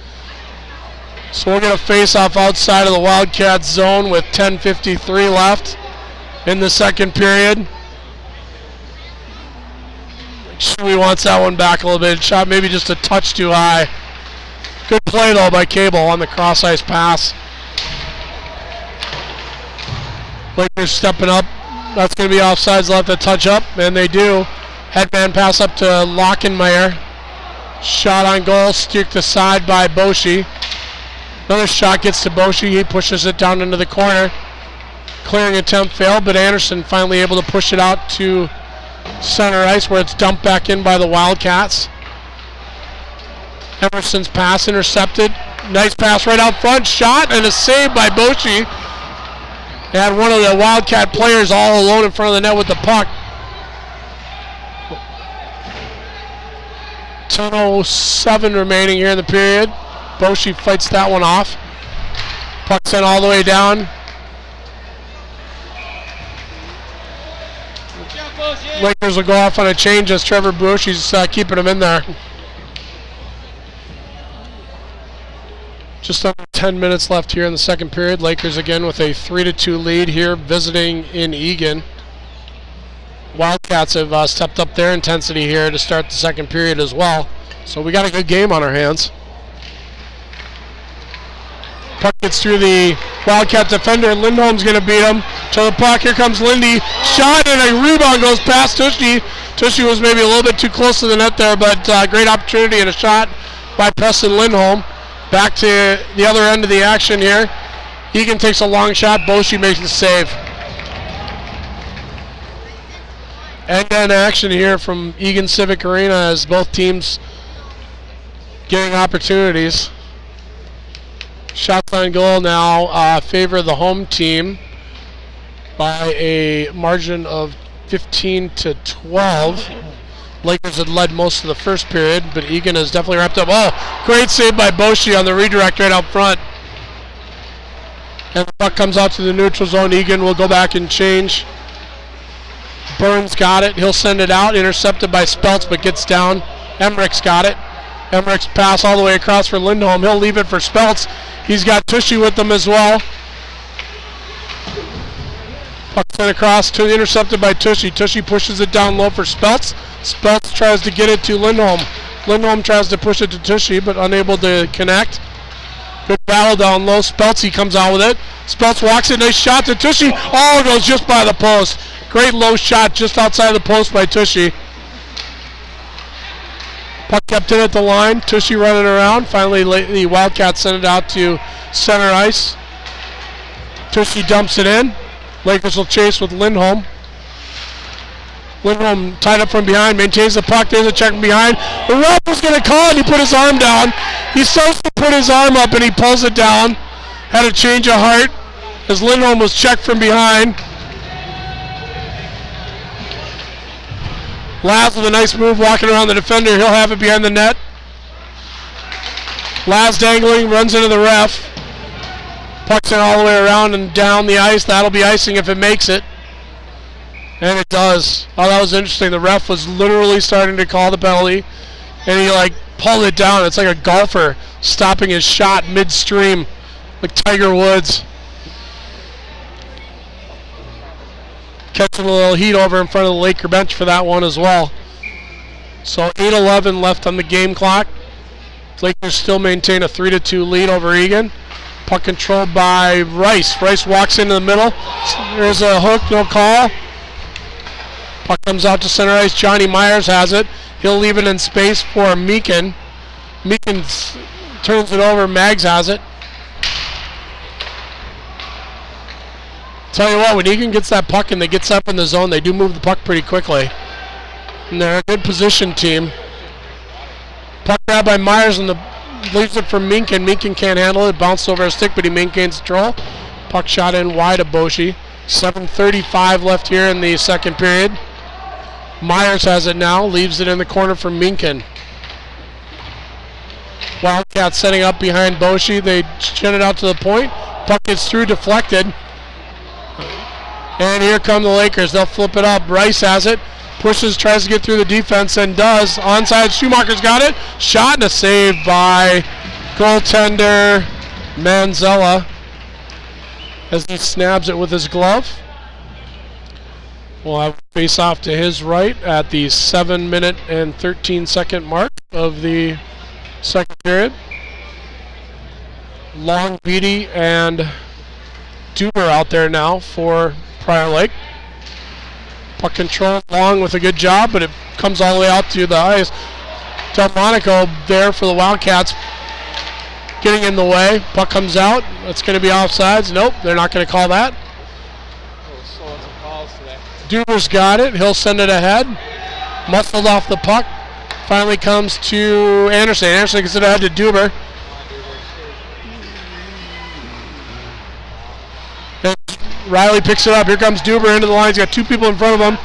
So we're going to face off outside of the Wildcats zone with 10:53 left in the second period. Shuey wants that one back a little bit. Shot maybe just a touch too high. Good play though by Cable on the cross ice pass. Lakers stepping up. That's going to be offsides. They'll have to touch up, and they do. Headman pass up to Lockenmeyer. Shot on goal, stuked aside by Boshi. Another shot gets to Boshi. He pushes it down into the corner. Clearing attempt failed, but Anderson finally able to push it out to center ice where it's dumped back in by the Wildcats. Emerson's pass intercepted. Nice pass right out front. Shot and a save by Boshi. They had one of the Wildcat players all alone in front of the net with the puck. 10:07 remaining here in the period. Boshi fights that one off. Puck sent all the way down. Lakers will go off on a change as Trevor Boshi's keeping him in there. Just under 10 minutes left here in the second period. Lakers again with a 3-2 lead here, visiting in Eagan. Wildcats have stepped up their intensity here to start the second period as well. So we got a good game on our hands. Puck gets through the Wildcat defender. Lindholm's going to beat him to the puck. Here comes Lindy. Shot and a rebound goes past Tushy. Tushy was maybe a little bit too close to the net there, but great opportunity and a shot by Preston Lindholm. Back to the other end of the action here. Eagan takes a long shot. Boshi makes the save. End-to-end action here from Eagan Civic Arena as both teams getting opportunities. Shots on goal now favor the home team by a margin of 15-12. Lakers had led most of the first period, but Eagan has definitely wrapped up. Oh, great save by Boshi on the redirect right out front. And the puck comes out to the neutral zone. Eagan will go back and change. Burns got it. He'll send it out. Intercepted by Speltz, but gets down. Emmerich's got it. Emmerich's pass all the way across for Lindholm. He'll leave it for Speltz. He's got Tushy with him as well. Puck sent across, to intercepted by Tushy. Tushy pushes it down low for Speltz. Speltz tries to get it to Lindholm. Lindholm tries to push it to Tushy, but unable to connect. Good battle down low. Speltz, he comes out with it. Speltz walks it. Nice shot to Tushy. Oh, it goes just by the post. Great low shot just outside the post by Tushy. Puck kept in at the line. Tushy running around. Finally, the Wildcats send it out to center ice. Tushy dumps it in. Lakers will chase with Lindholm. Lindholm tied up from behind, maintains the puck. There's a check from behind. The ref was going to call it. He put his arm down. He starts to put his arm up and he pulls it down. Had a change of heart as Lindholm was checked from behind. Laz with a nice move walking around the defender. He'll have it behind the net. Laz dangling, runs into the ref. Puck's in all the way around and down the ice. That'll be icing if it makes it. And it does. Oh, that was interesting. The ref was literally starting to call the penalty, and he pulled it down. It's like a golfer stopping his shot midstream, like Tiger Woods. Catching a little heat over in front of the Laker bench for that one as well. So 8:11 left on the game clock. Lakers still maintain a 3-2 lead over Eagan. Puck controlled by Rice. Rice walks into the middle. There's a hook, no call. Puck comes out to center ice. Johnny Myers has it. He'll leave it in space for Meakin. Meakin turns it over. Maggs has it. Tell you what, when Eagan gets that puck and they get up in the zone, they do move the puck pretty quickly. And they're a good position team. Puck grabbed by Myers and leaves it for Minkin. Minkin can't handle it. Bounced over a stick, but he maintains control. Puck shot in wide of Boshi. 7:35 left here in the second period. Myers has it now. Leaves it in the corner for Minkin. Wildcats setting up behind Boshi. They send it out to the point. Puck gets through, deflected. And here come the Lakers. They'll flip it up. Rice has it. Pushes, tries to get through the defense, and does. Onside, Schumacher's got it. Shot and a save by goaltender Manzella as he snaps it with his glove. We'll have a face-off to his right at the 7-minute and 13-second mark of the second period. Long, Beatty, and Duber out there now for Prior Lake. Puck control, Long with a good job, but it comes all the way out to the ice. Delmonico there for the Wildcats, getting in the way. Puck comes out. It's going to be offsides. Nope, they're not going to call that. Duber's got it. He'll send it ahead. Muscled off the puck. Finally comes to Anderson. Anderson gets it ahead to Duber. And Riley picks it up. Here comes Duber into the line. He's got two people in front of him.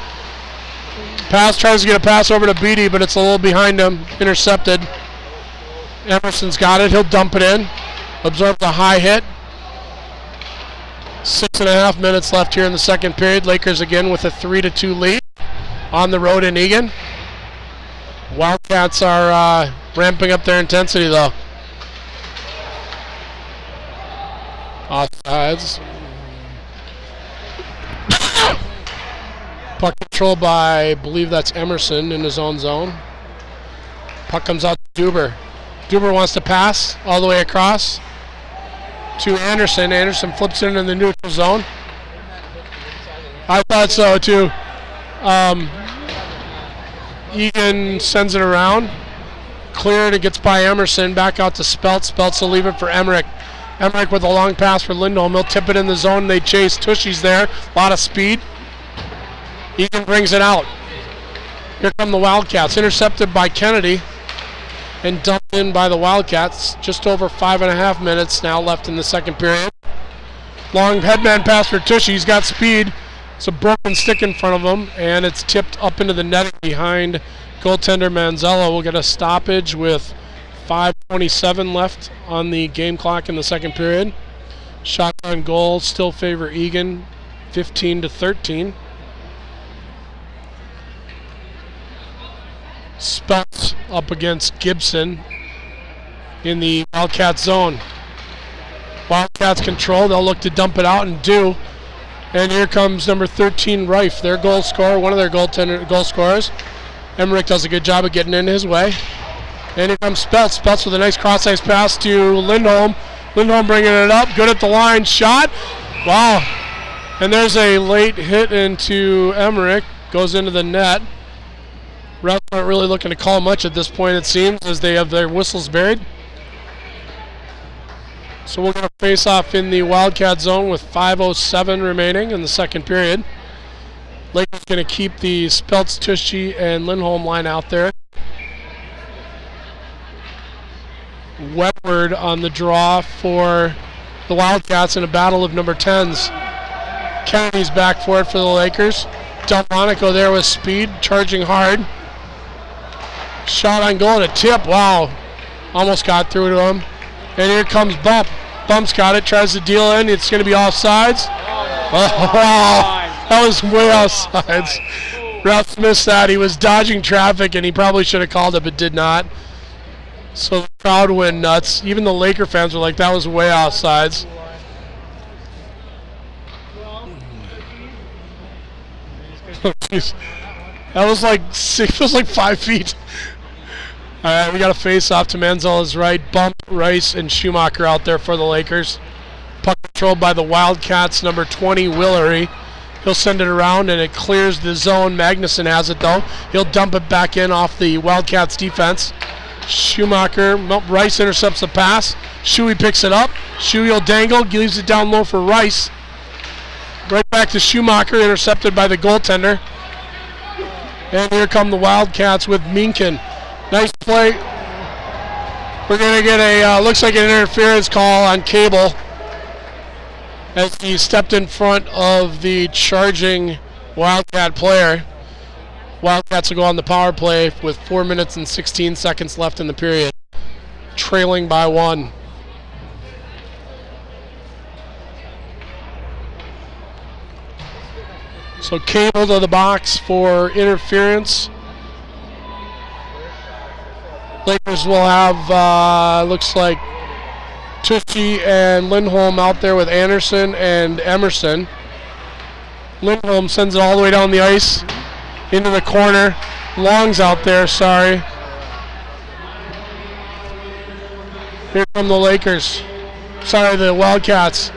Pass, tries to get a pass over to Beatty, but it's a little behind him. Intercepted. Emerson's got it. He'll dump it in. Absorbs a high hit. 6.5 minutes left here in the second period. Lakers again with a 3-2 lead on the road in Eagan. Wildcats are ramping up their intensity though. Offsides. Puck control by, I believe that's Emerson in his own zone. Puck comes out to Duber. Duber wants to pass all the way across to Anderson. Anderson flips it in the neutral zone. I thought so too. Eagan sends it around. Cleared, it gets by Emerson. Back out to Speltz. Speltz will leave it for Emmerich. Emmerich with a long pass for Lindholm. He'll tip it in the zone. They chase. Tushy's there. A lot of speed. Eagan brings it out. Here come the Wildcats. Intercepted by Kennedy and dumped in by the Wildcats. Just over 5.5 minutes now left in the second period. Long headman pass for Tushy. He's got speed. It's a broken stick in front of him, and it's tipped up into the net behind goaltender Manzella. We'll get a stoppage with 5:27 left on the game clock in the second period. Shot on goal still favor Eagan, 15-13. Speltz up against Gibson in the Wildcats zone. Wildcats control. They'll look to dump it out and do. And here comes number 13, Reif, their goal scorer, one of their goal scorers. Emmerich does a good job of getting in his way. And here comes Speltz. Speltz with a nice cross-ice pass to Lindholm. Lindholm bringing it up. Good at the line. Shot. Wow. And there's a late hit into Emmerich. Goes into the net. Refs aren't really looking to call much at this point, it seems, as they have their whistles buried. So we're going to face off in the Wildcat zone with 5:07 remaining in the second period. Lakers going to keep the Speltz, Tushy, and Lindholm line out there. Wetward on the draw for the Wildcats in a battle of number 10s. Kennedy's back for it for the Lakers. Delmonico there with speed, charging hard. Shot on goal and a tip. Wow. Almost got through to him. And here comes Bump. Bump's got it, tries to deal in. It's going to be offsides. Oh, wow. That was way offsides. Refs missed that. He was dodging traffic, and he probably should have called it, but did not. So the crowd went nuts. Even the Laker fans were like, that was way offsides. Oh, jeez. That was like 5 feet. All right, we got a face-off to Manzella's right. Bump, Rice, and Schumacher out there for the Lakers. Puck controlled by the Wildcats, number 20, Willery. He'll send it around, and it clears the zone. Magnuson has it, though. He'll dump it back in off the Wildcats' defense. Schumacher, Rice intercepts the pass. Shuey picks it up. Shuey will dangle, leaves it down low for Rice. Right back to Schumacher, intercepted by the goaltender. And here come the Wildcats with Minkin. Nice play. We're going to get a, looks like an interference call on Cable as he stepped in front of the charging Wildcat player. Wildcats will go on the power play with 4 minutes and 16 seconds left in the period. trailing by 1. So Cable to the box for interference. Lakers will have, looks like, Tushy and Lindholm out there with Anderson and Emerson. Lindholm sends it all the way down the ice into the corner. Long's out there, sorry. Here come the Lakers. Sorry, the Wildcats.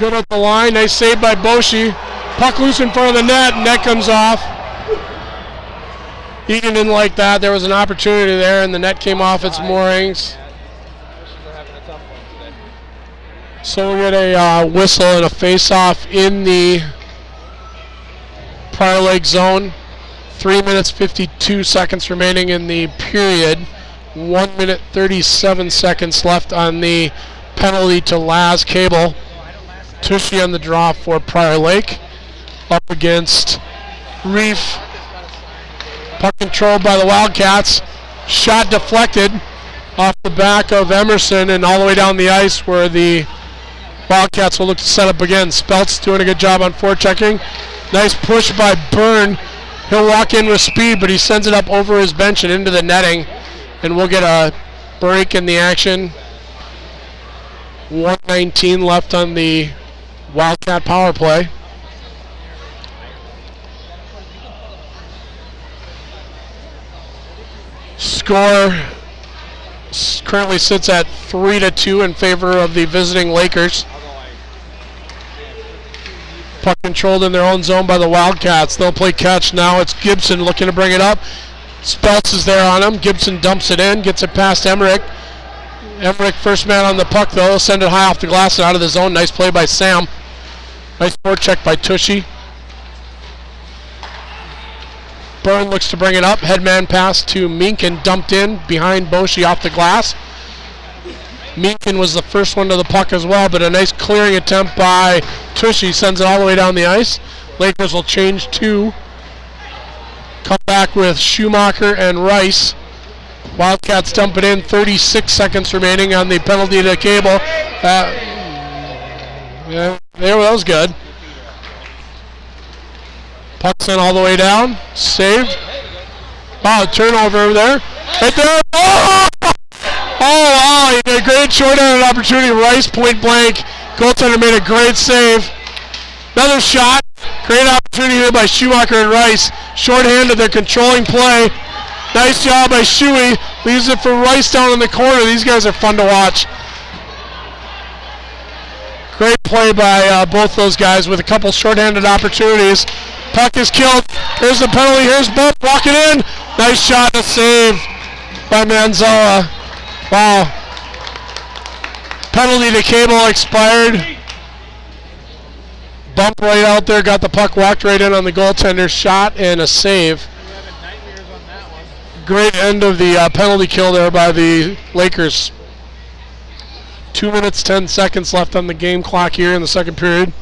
Good at the line. Nice save by Boshi. Puck loose in front of the net. Net comes off. Eagan didn't like that. There was an opportunity there, and the net came off its moorings. So we'll get a whistle and a face-off in the Prior Lake zone. 3 minutes 52 seconds remaining in the period. 1 minute 37 seconds left on the penalty to Laz Cable. Tushy on the draw for Prior Lake. Up against Reef. Puck controlled by the Wildcats. Shot deflected off the back of Emerson and all the way down the ice where the Wildcats will look to set up again. Speltz doing a good job on forechecking. Nice push by Byrne. He'll walk in with speed, but he sends it up over his bench and into the netting. And we'll get a break in the action. 1:19 left on the Wildcat power play. Score currently sits at 3-2 in favor of the visiting Lakers. Puck controlled in their own zone by the Wildcats. They'll play catch now. It's Gibson looking to bring it up. Speltz is there on him. Gibson dumps it in, gets it past Emmerich. Emmerich first man on the puck though. He'll send it high off the glass and out of the zone. Nice play by Sam. Nice forecheck by Tushy. Byrne looks to bring it up. Headman pass to Minkin, dumped in behind Boshi off the glass. Minkin was the first one to the puck as well, but a nice clearing attempt by Tushy sends it all the way down the ice. Lakers will change to come back with Schumacher and Rice. Wildcats dump it in. 36 seconds remaining on the penalty to Cable. Yeah, that was good. Puck sent all the way down. Saved. Wow, turnover over there. Right there. Oh! Oh, wow. He did a great short-handed opportunity. Rice point blank. Goaltender made a great save. Another shot. Great opportunity here by Schumacher and Rice. Short-handed. They're controlling play. Nice job by Shuey. Leaves it for Rice down in the corner. These guys are fun to watch. Great play by both those guys with a couple short-handed opportunities. Puck is killed. Here's the penalty. Here's Bump walking in. Nice shot and a save by Manzala. Wow. Penalty to Cable expired. Bump right out there. Got the puck walked right in on the goaltender. Shot and a save. Great end of the penalty kill there by the Lakers. 2 minutes, 10 seconds left on the game clock here in the second period.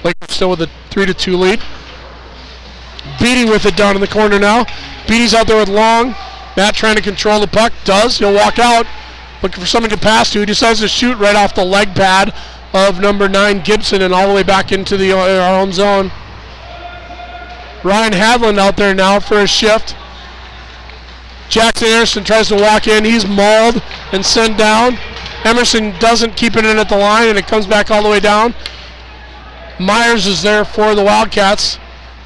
Lakers still with a 3-2 lead. Beatty with it down in the corner now. Beatty's out there with Long. Matt trying to control the puck. Does. He'll walk out. Looking for somebody to pass to. He decides to shoot right off the leg pad of number 9 Gibson and all the way back into the our own zone. Ryan Hadland out there now for a shift. Jackson Anderson tries to walk in. He's mauled and sent down. Emerson doesn't keep it in at the line, and it comes back all the way down. Myers is there for the Wildcats.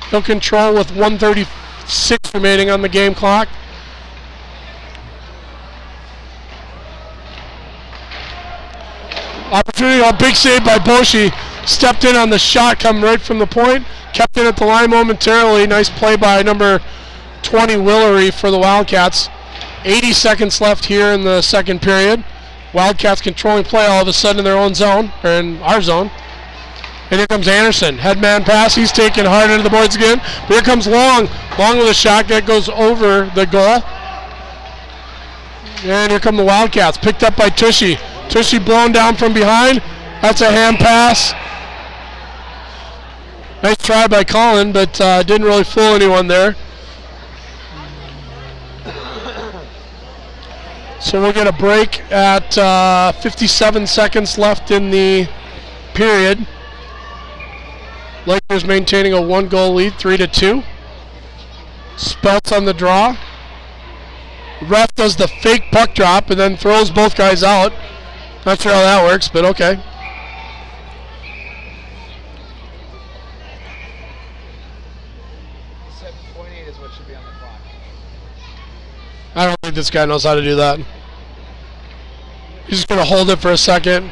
He'll control with 1:36 remaining on the game clock. Opportunity, a big save by Boshi. Stepped in on the shot, come right from the point. Kept it at the line momentarily. Nice play by number 20 Willery for the Wildcats. 80 seconds left here in the second period. Wildcats controlling play all of a sudden in their own zone, or in our zone. And here comes Anderson. Headman pass. He's taken hard into the boards again. But here comes Long. Long with a shot that goes over the goal. And here come the Wildcats. Picked up by Tushy. Tushy blown down from behind. That's a hand pass. Nice try by Colin, but didn't really fool anyone there. So we'll get a break at 57 seconds left in the period. Lakers maintaining a 1-goal lead, 3-2. Speltz on the draw. Ref does the fake puck drop and then throws both guys out. Not sure how that works, but okay. I don't think this guy knows how to do that. He's just going to hold it for a second.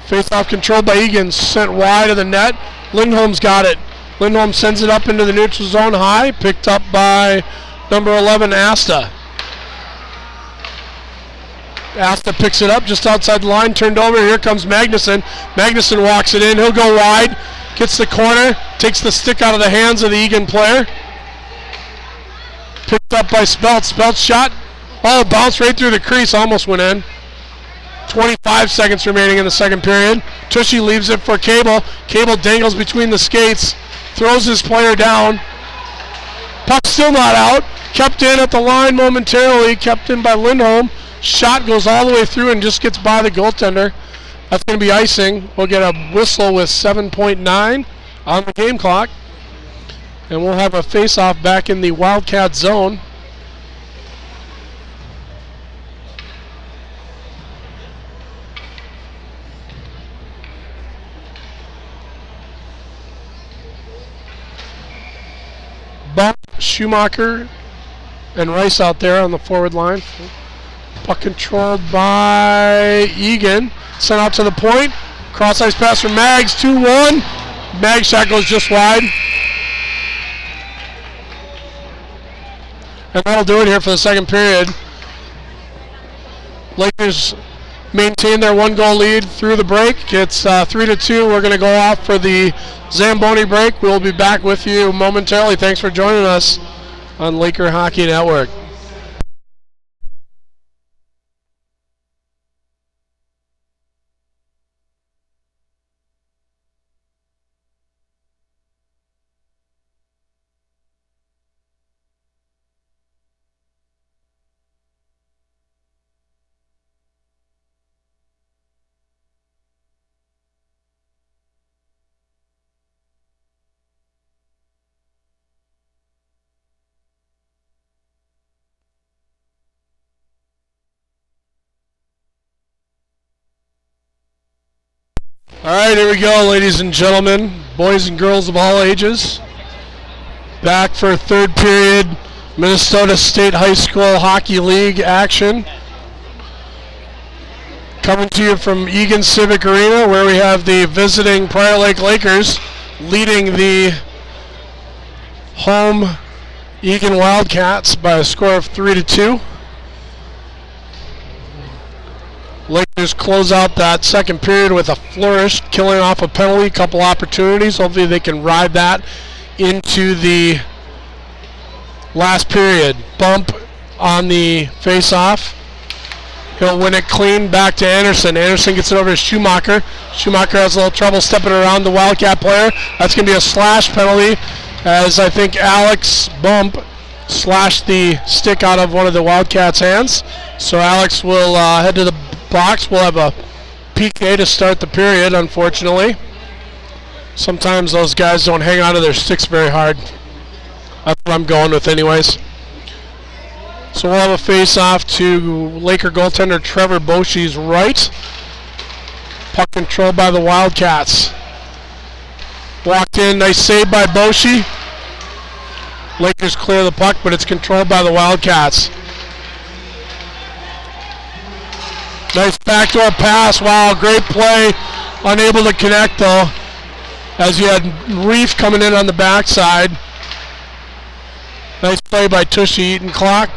Face-off controlled by Eagan, sent wide of the net. Lindholm's got it. Lindholm sends it up into the neutral zone high, picked up by number 11, Asta. Asta picks it up just outside the line, turned over. Here comes Magnuson. Magnuson walks it in. He'll go wide, gets the corner, takes the stick out of the hands of the Eagan player. Picked up by Speltz. Speltz shot. Oh, bounced right through the crease. Almost went in. 25 seconds remaining in the second period. Tushy leaves it for Cable. Cable dangles between the skates. Throws his player down. Puck still not out. Kept in at the line momentarily. Kept in by Lindholm. Shot goes all the way through and just gets by the goaltender. That's going to be icing. We'll get a whistle with 7.9 on the game clock. And we'll have a face-off back in the Wildcat zone. Bump, Schumacher, and Rice out there on the forward line. Puck controlled by Eagan. Sent out to the point. Cross-ice pass from Mags, 2-1. Mags shot goes just wide. And that'll do it here for the second period. Lakers maintain their 1-goal lead through the break. It's 3-2. We're going to go off for the Zamboni break. We'll be back with you momentarily. Thanks for joining us on Laker Hockey Network. All right, here we go, ladies and gentlemen, boys and girls of all ages. Back for third period, Minnesota State High School Hockey League action. Coming to you from Eagan Civic Arena, where we have the visiting Prior Lake Lakers leading the home Eagan Wildcats by a score of 3-2. Lakers close out that second period with a flourish, killing off a penalty, couple opportunities. Hopefully they can ride that into the last period. Bump on the face-off. He'll win it clean back to Anderson. Anderson gets it over to Schumacher. Schumacher has a little trouble stepping around the Wildcat player. That's going to be a slash penalty, as I think Alex Bump slashed the stick out of one of the Wildcats' hands. So Alex will head to the box. We'll have a PK to start the period, unfortunately. Sometimes those guys don't hang on to their sticks very hard. That's what I'm going with anyways. So we'll have a face-off to Laker goaltender Trevor Boshy's right. Puck controlled by the Wildcats. Walked in, nice save by Boshy. Lakers clear the puck, but it's controlled by the Wildcats. Nice backdoor pass. Wow, great play. Unable to connect though, as you had Reef coming in on the backside. Nice play by Tushy. Eaton clock.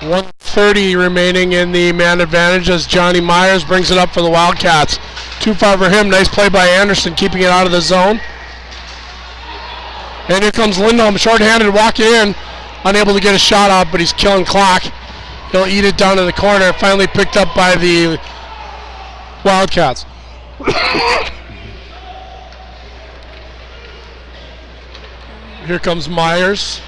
1:30 remaining in the man advantage as Johnny Myers brings it up for the Wildcats. Too far for him. Nice play by Anderson, keeping it out of the zone. And here comes Lindholm, short-handed, walking in. Unable to get a shot out, but he's killing clock. He'll eat it down to the corner. Finally picked up by the Wildcats. Here comes Myers.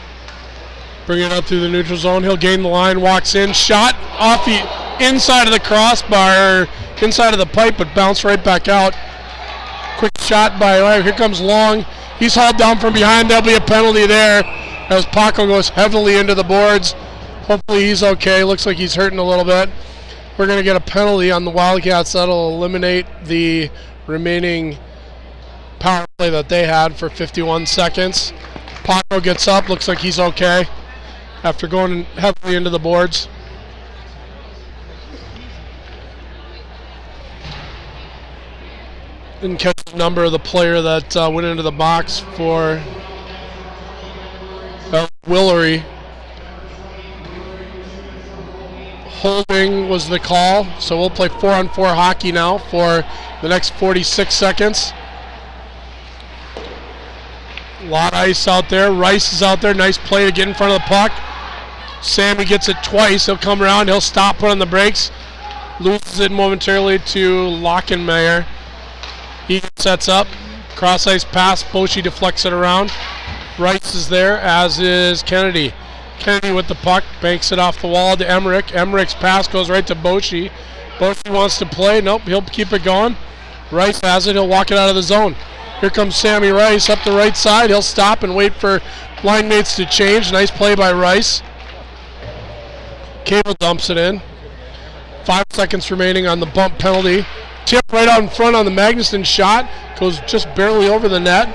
Bring it up through the neutral zone. He'll gain the line, walks in, shot off the inside of the crossbar, inside of the pipe, but bounced right back out. Quick shot by, here comes Long. He's hauled down from behind. There'll be a penalty there as Paco goes heavily into the boards. Hopefully he's okay. Looks like he's hurting a little bit. We're going to get a penalty on the Wildcats. That'll eliminate the remaining power play that they had for 51 seconds. Paco gets up. Looks like he's okay after going heavily into the boards. Didn't catch the number of the player that went into the box for Willery. Holding was the call, so we'll play 4-on-4 hockey now for the next 46 seconds. A lot of ice out there. Rice is out there. Nice play to get in front of the puck. Sammy gets it twice. He'll come around. He'll stop, put on the brakes. Loses it momentarily to Lockenmeyer. Eagan sets up. Cross ice pass. Boshi deflects it around. Rice is there, as is Kennedy. Kennedy with the puck, banks it off the wall to Emmerich. Emmerich's pass goes right to Boshi. Boshi wants to play. Nope, he'll keep it going. Rice has it. He'll walk it out of the zone. Here comes Sammy Rice up the right side. He'll stop and wait for line mates to change. Nice play by Rice. Cable dumps it in. 5 seconds remaining on the bump penalty. Tip right out in front on the Magnuson shot. Goes just barely over the net.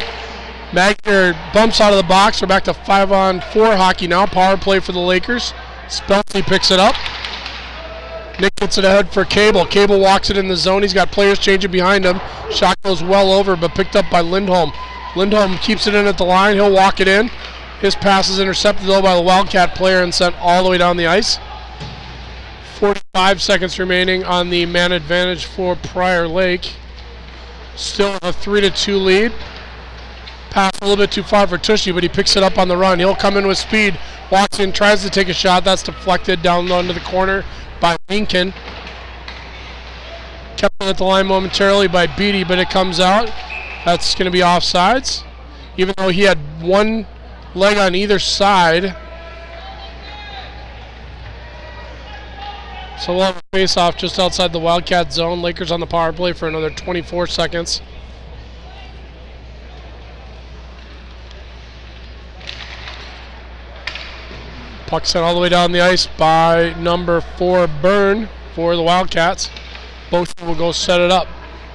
Magner bumps out of the box. We're back to 5-on-4 hockey now. Power play for the Lakers. Spelty picks it up. Nick gets it ahead for Cable. Cable walks it in the zone. He's got players changing behind him. Shot goes well over, but picked up by Lindholm. Lindholm keeps it in at the line. He'll walk it in. His pass is intercepted, though, by the Wildcat player and sent all the way down the ice. 45 seconds remaining on the man advantage for Prior Lake. Still a 3-2 lead. Pass a little bit too far for Tushy, but he picks it up on the run. He'll come in with speed. Walks in, tries to take a shot. That's deflected down low into the corner by Lincoln. Kept it at the line momentarily by Beatty, but it comes out. That's going to be offsides. Even though he had one leg on either side. So we'll have a face-off just outside the Wildcat zone. Lakers on the power play for another 24 seconds. Puck sent all the way down the ice by number 4, Byrne, for the Wildcats. Both will go set it up.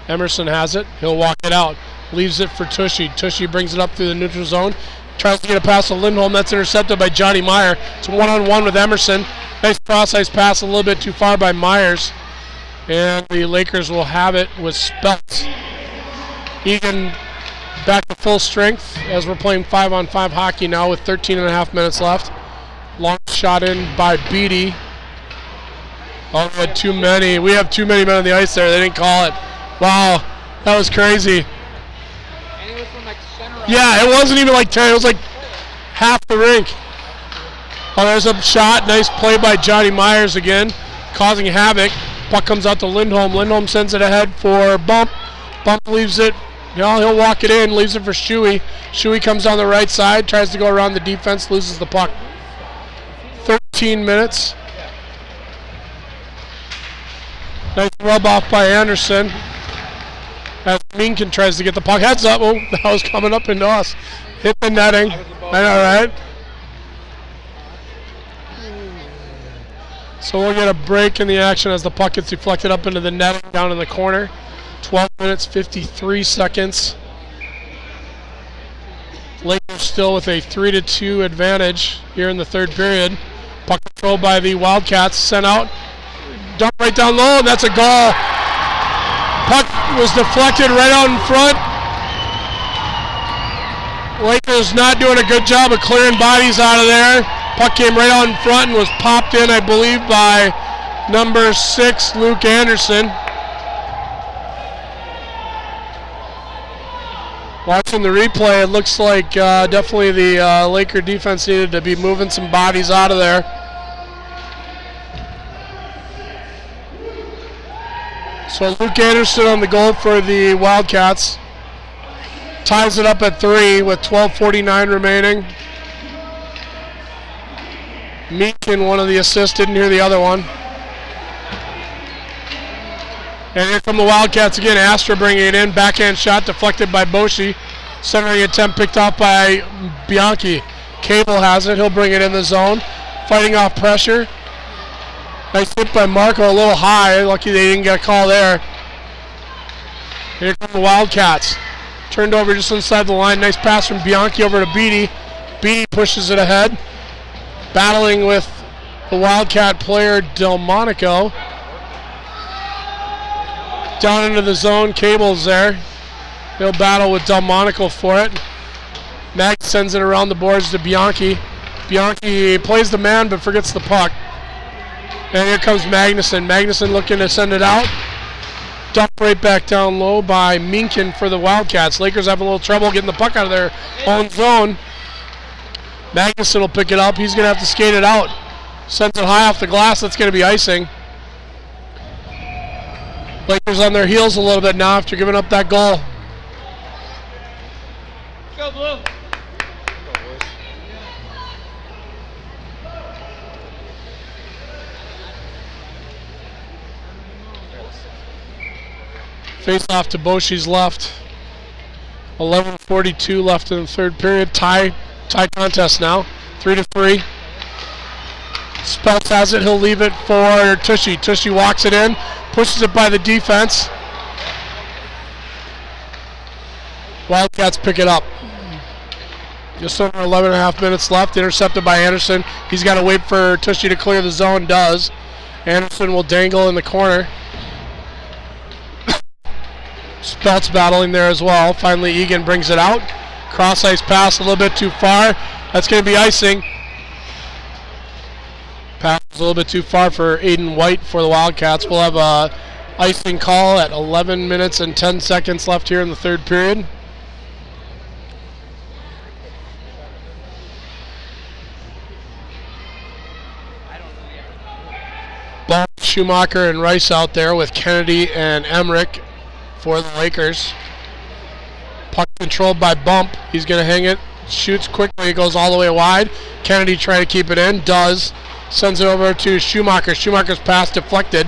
Emerson has it. He'll walk it out. Leaves it for Tushy. Tushy brings it up through the neutral zone. Tries to get a pass to Lindholm. That's intercepted by Johnny Meyer. It's a one-on-one with Emerson. Nice cross-ice pass, a little bit too far by Myers. And the Lakers will have it with Speltz. Eagan back to full strength as we're playing 5-on-5 hockey now with 13.5 minutes left. Long shot in by Beatty. Oh, we had too many. We have too many men on the ice there. They didn't call it. Wow, that was crazy. And it was from like center. Yeah, it wasn't even like 10. It was like half the rink. Oh, there's a shot. Nice play by Johnny Myers again, causing havoc. Puck comes out to Lindholm. Lindholm sends it ahead for Bump. Bump leaves it. He'll walk it in, leaves it for Shuey. Shuey comes down the right side, tries to go around the defense, loses the puck. 13 minutes. Nice rub off by Anderson. As Minkin tries to get the puck. Heads up. Oh, that was coming up into us. Hit the netting. I know, right? So we'll get a break in the action as the puck gets deflected up into the netting down in the corner. 12 minutes, 53 seconds. Lakers still with a 3-2 advantage here in the third period. Puck controlled by the Wildcats, sent out. Dump right down low, and that's a goal. Puck was deflected right out in front. Lakers not doing a good job of clearing bodies out of there. Puck came right out in front and was popped in, I believe, by number 6, Luke Anderson. Watching the replay, it looks like definitely the Laker defense needed to be moving some bodies out of there. So Luke Anderson on the goal for the Wildcats. Ties it up at 3 with 12:49 remaining. Meakin, one of the assists, didn't hear the other one. And here come the Wildcats again. Astra bringing it in. Backhand shot deflected by Boshi. Centering attempt picked off by Bianchi. Cable has it. He'll bring it in the zone. Fighting off pressure. Nice hit by Marco, a little high. Lucky they didn't get a call there. Here come the Wildcats. Turned over just inside the line. Nice pass from Bianchi over to Beatty. Beatty pushes it ahead. Battling with the Wildcat player Delmonico. Down into the zone. Cable's there. He'll battle with Delmonico for it. Mag sends it around the boards to Bianchi. Bianchi plays the man but forgets the puck. And here comes Magnuson. Magnuson looking to send it out. Dumped right back down low by Minkin for the Wildcats. Lakers having a little trouble getting the puck out of their own zone. Magnuson will pick it up. He's going to have to skate it out. Sends it high off the glass. That's going to be icing. Lakers on their heels a little bit now after giving up that goal. Go Blue. Face off to Boshi's left. 11:42 left in the third period. Tie contest now. 3-3. Speltz has it. He'll leave it for Tushy. Tushy walks it in. Pushes it by the defense. Wildcats pick it up. Just over 11 and a half minutes left. Intercepted by Anderson. He's got to wait for Tushy to clear the zone. Does. Anderson will dangle in the corner. Speltz battling there as well. Finally, Eagan brings it out. Cross ice pass a little bit too far. That's going to be icing. Pass a little bit too far for Aiden White for the Wildcats. We'll have a icing call at 11 minutes and 10 seconds left here in the third period. Ball, Schumacher and Rice out there with Kennedy and Emmerich for the Lakers. Puck controlled by Bump. He's going to hang it. Shoots quickly. It goes all the way wide. Kennedy trying to keep it in. Does. Sends it over to Schumacher. Schumacher's pass deflected.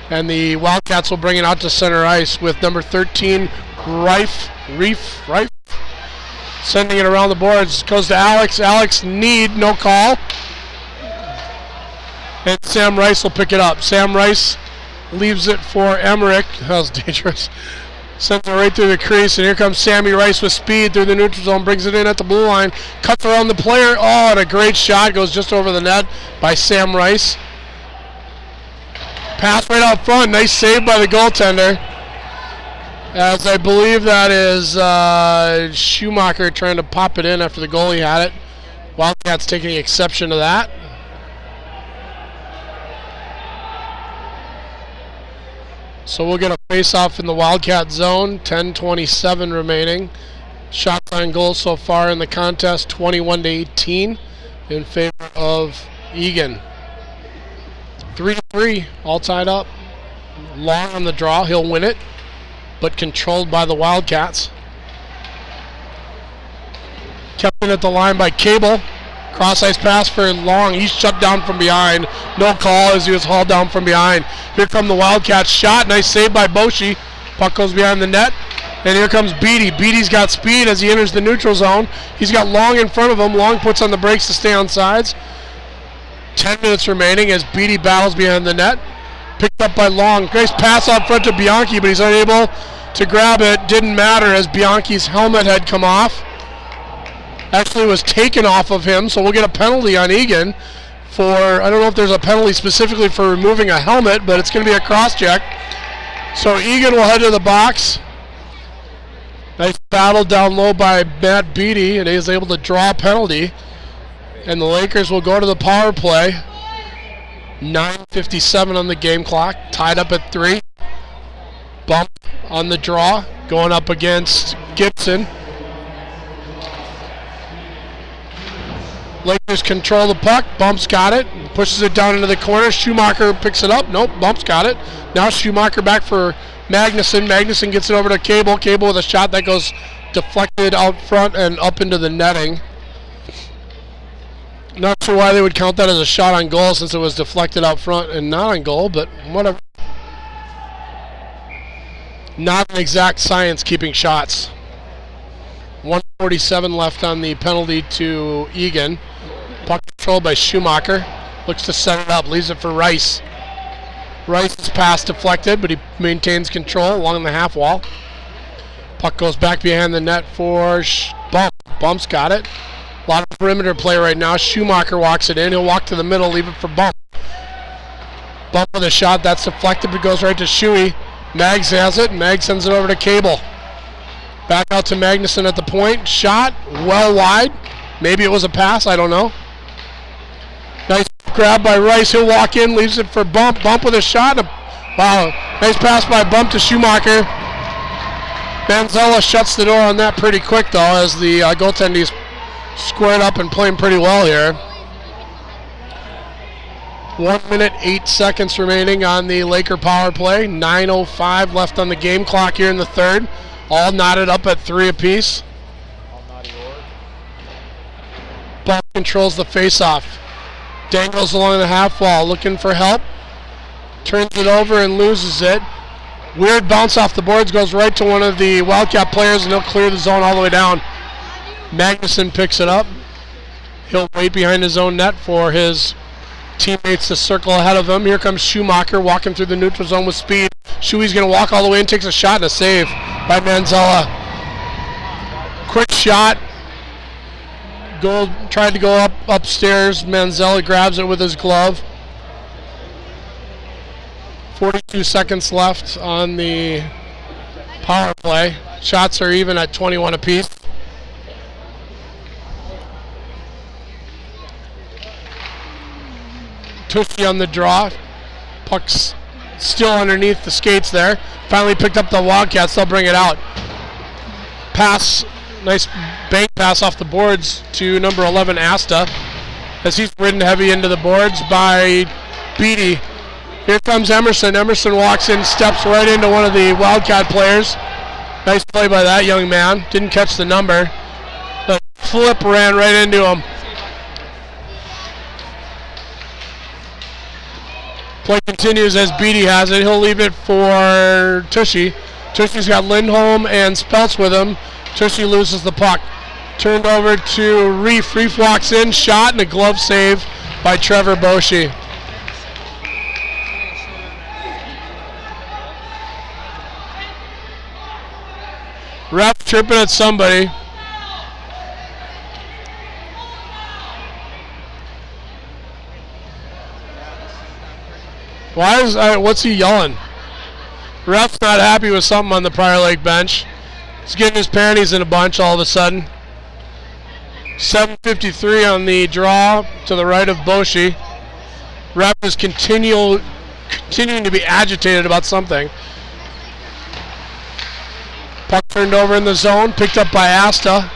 And the Wildcats will bring it out to center ice with number 13, Reif. Sending it around the boards. Goes to Alex. Alex Need. No call. And Sam Rice will pick it up. Sam Rice leaves it for Emmerich. That was dangerous. Sends it right through the crease, and here comes Sammy Rice with speed through the neutral zone, brings it in at the blue line, cuts around the player. Oh, and a great shot goes just over the net by Sam Rice. Pass right out front, nice save by the goaltender. As I believe that is Schumacher trying to pop it in after the goalie had it. Wildcats taking exception to that. So we'll get a face-off in the Wildcat zone. 10:27 remaining. Shots on goal so far in the contest, 21-18 in favor of Eagan. 3-3, all tied up. Long on the draw, he'll win it, but controlled by the Wildcats. Kept in at the line by Cable. Cross ice pass for Long. He's shut down from behind. No call as he was hauled down from behind. Here come the Wildcats. Shot. Nice save by Boshi. Puck goes behind the net. And here comes Beatty. Beatty's got speed as he enters the neutral zone. He's got Long in front of him. Long puts on the brakes to stay on sides. 10 minutes remaining as Beatty battles behind the net. Picked up by Long. Nice pass out front to Bianchi, but he's unable to grab it. Didn't matter as Bianchi's helmet had come off. Actually was taken off of him, so we'll get a penalty on Eagan for, I don't know if there's a penalty specifically for removing a helmet, but it's going to be a cross-check. So Eagan will head to the box. Nice battle down low by Matt Beatty, and he is able to draw a penalty. And the Lakers will go to the power play. 9:57 on the game clock, tied up at 3. Bump on the draw, going up against Gibson. Lakers control the puck. Bump's got it. Pushes it down into the corner. Schumacher picks it up. Nope, Bump's got it. Now Schumacher back for Magnuson. Magnuson gets it over to Cable. Cable with a shot that goes deflected out front and up into the netting. Not sure why they would count that as a shot on goal since it was deflected out front and not on goal, but whatever. Not an exact science keeping shots. 1:47 left on the penalty to Eagan. Puck controlled by Schumacher. Looks to set it up, leaves it for Rice. Rice's pass deflected, but he maintains control along the half wall. Puck goes back behind the net for Bump. Bump's got it. A lot of perimeter play right now. Schumacher walks it in. He'll walk to the middle, leave it for Bump. Bump with a shot. That's deflected, but goes right to Shuey. Mags has it. Mag sends it over to Cable. Back out to Magnuson at the point. Shot. Well wide. Maybe it was a pass. I don't know. Nice grab by Rice. He'll walk in. Leaves it for Bump. Bump with a shot. Wow. Nice pass by Bump to Schumacher. Manzella shuts the door on that pretty quick, though, as the goaltender's squared up and playing pretty well here. 1 minute, 8 seconds remaining on the Laker power play. 9:05 left on the game clock here in the third. All knotted up at 3 apiece. Bump controls the faceoff. Dangles along the half wall, looking for help. Turns it over and loses it. Weird bounce off the boards, goes right to one of the Wildcat players, and he'll clear the zone all the way down. Magnuson picks it up. He'll wait behind his own net for his teammates to circle ahead of him. Here comes Schumacher walking through the neutral zone with speed. Shuey's going to walk all the way and takes a shot and a save by Manzella. Quick shot. Tried to go upstairs. Manzella grabs it with his glove. 42 seconds left on the power play. Shots are even at 21 apiece. Tushy on the draw. Puck's still underneath the skates there. Finally picked up the Wildcats. They'll bring it out. Pass. Nice bank pass off the boards to number 11, Asta, as he's ridden heavy into the boards by Beatty. Here comes Emerson. Emerson walks in, steps right into one of the Wildcat players. Nice play by that young man. Didn't catch the number. The flip ran right into him. Play continues as Beatty has it. He'll leave it for Tushy. Tushy's got Lindholm and Speltz with him. Tushy loses the puck. Turned over to Reef. Reef walks in, shot, and a glove save by Trevor Boshi. Ref tripping at somebody. What's he yelling? Ref's not happy with something on the Prior Lake bench. He's getting his panties in a bunch all of a sudden. 7:53 on the draw to the right of Boshi. Ref is continuing to be agitated about something. Puck turned over in the zone, picked up by Asta.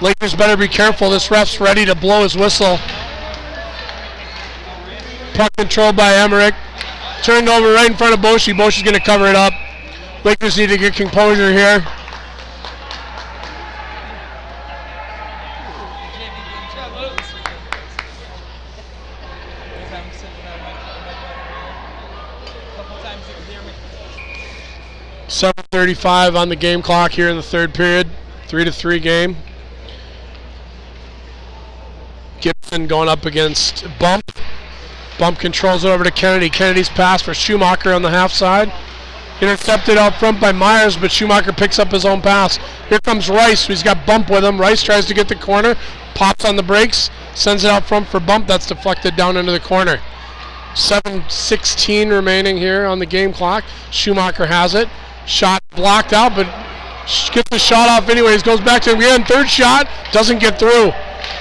Lakers better be careful. This ref's ready to blow his whistle. Puck controlled by Emmerich. Turned over right in front of Boshi. Boshi's going to cover it up. Lakers need to get composure here. .7:35 on the game clock here in the third period. 3-3 game. Gibson going up against Bump. Bump controls it over to Kennedy. Kennedy's pass for Schumacher on the half side. Intercepted out front by Myers, but Schumacher picks up his own pass. Here comes Rice, who's got Bump with him. Rice tries to get the corner, pops on the brakes, sends it out front for Bump. That's deflected down into the corner. 7:16 remaining here on the game clock. Schumacher has it. Shot blocked out, but gets the shot off anyways. Goes back to him again. Third shot, doesn't get through.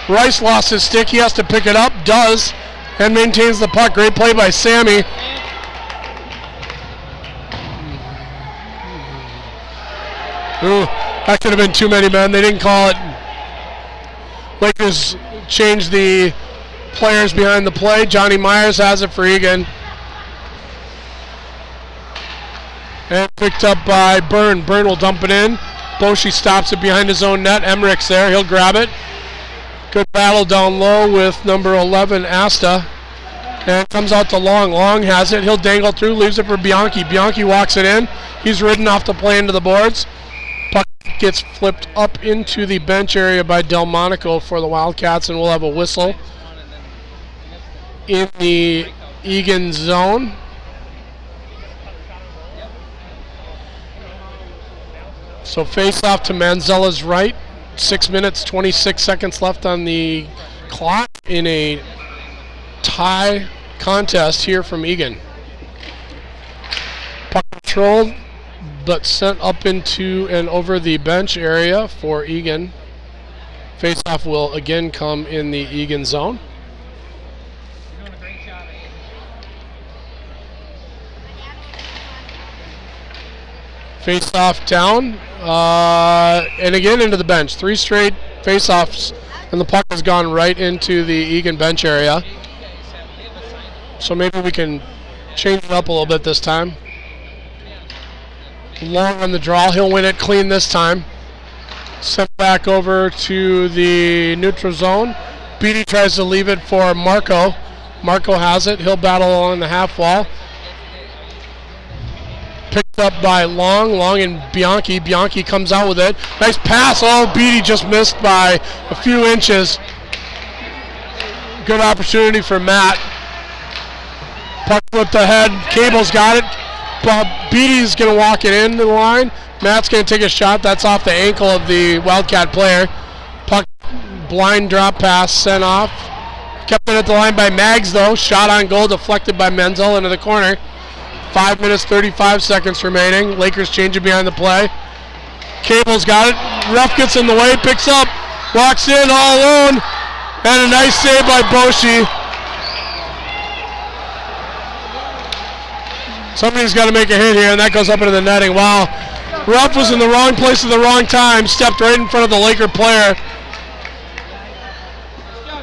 Rice lost his stick. He has to pick it up. Does, and maintains the puck. Great play by Sammy. Ooh, that could have been too many men. They didn't call it. Lakers changed the players behind the play. Johnny Myers has it for Eagan. And picked up by Byrne. Byrne will dump it in. Boshi stops it behind his own net. Emmerich's there. He'll grab it. Good battle down low with number 11, Asta. And comes out to Long. Long has it. He'll dangle through, leaves it for Bianchi. Bianchi walks it in. He's ridden off the play into the boards. Puck gets flipped up into the bench area by Delmonico for the Wildcats, and we'll have a whistle in the Eagan zone. So face off to Manzella's right. 6 minutes, 26 seconds left on the clock in a tie contest here from Eagan. Puck controlled, but sent up into and over the bench area for Eagan. Face-off will again come in the Eagan zone. You're doing a great job, Eagan. Face-off down, and again into the bench. 3 straight face-offs, and the puck has gone right into the Eagan bench area. So maybe we can change it up a little bit this time. Long on the draw. He'll win it clean this time. Sent back over to the neutral zone. Beatty tries to leave it for Marco. Marco has it. He'll battle along the half wall. Picked up by Long. Long and Bianchi. Bianchi comes out with it. Nice pass. Oh, Beatty just missed by a few inches. Good opportunity for Matt. Puck flipped ahead. Cable's got it. Beatty's going to walk it into the line. Matt's going to take a shot. That's off the ankle of the Wildcat player. Puck blind drop pass sent off. Kept it at the line by Maggs though. Shot on goal deflected by Menzel into the corner. 5 minutes, 35 seconds remaining. Lakers change it behind the play. Cable's got it. Ref gets in the way. Picks up. Walks in all alone. And a nice save by Boshi. Somebody's got to make a hit here, and that goes up into the netting. Wow. Ruff was in the wrong place at the wrong time. Stepped right in front of the Laker player.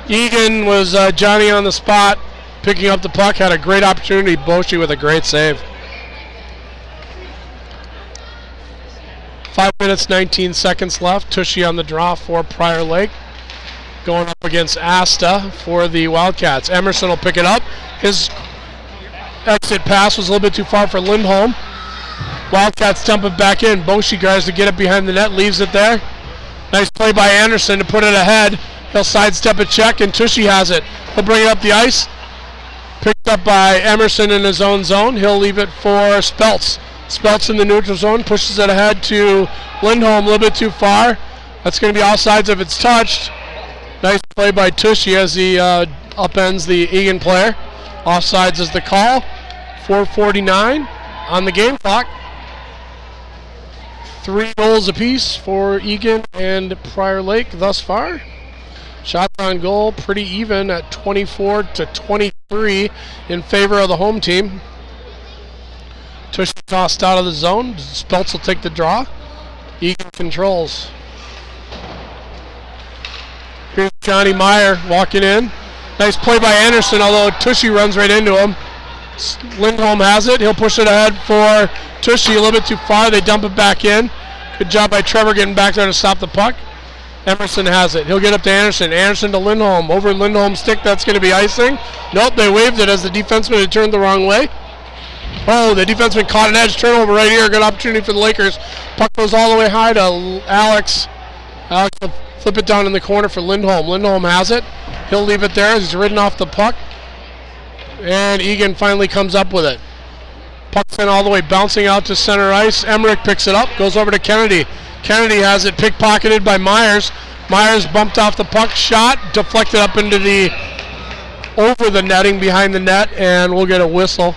Eagan was Johnny on the spot, picking up the puck. Had a great opportunity. Boshi with a great save. 5 minutes, 19 seconds left. Tushy on the draw for Prior Lake. Going up against Asta for the Wildcats. Emerson will pick it up. His exit pass was a little bit too far for Lindholm. Wildcats dump it back in. Boshi tries to get it behind the net, leaves it there. Nice play by Anderson to put it ahead. He'll sidestep a check, and Tushy has it. He'll bring it up the ice. Picked up by Emerson in his own zone. He'll leave it for Speltz. Speltz in the neutral zone, pushes it ahead to Lindholm, a little bit too far. That's going to be offsides if it's touched. Nice play by Tushy as he upends the Eagan player. Offsides is the call. 4:49 on the game clock. 3 goals apiece for Eagan and Prior Lake thus far. Shots on goal pretty even at 24-23 in favor of the home team. Tush tossed out of the zone. Speltz will take the draw. Eagan controls. Here's Johnny Meyer walking in. Nice play by Anderson, although Tushy runs right into him. Lindholm has it. He'll push it ahead for Tushy a little bit too far. They dump it back in. Good job by Trevor getting back there to stop the puck. Emerson has it. He'll get up to Anderson. Anderson to Lindholm. Over Lindholm's stick. That's going to be icing. Nope, they waved it as the defenseman had turned the wrong way. Oh, the defenseman caught an edge turnover right here. Good opportunity for the Lakers. Puck goes all the way high to Alex. Alex will flip it down in the corner for Lindholm. Lindholm has it. He'll leave it there as he's ridden off the puck. And Eagan finally comes up with it. Puck sent all the way bouncing out to center ice. Emmerich picks it up, goes over to Kennedy. Kennedy has it pickpocketed by Myers. Myers bumped off the puck, shot, deflected up into over the netting behind the net, and we'll get a whistle.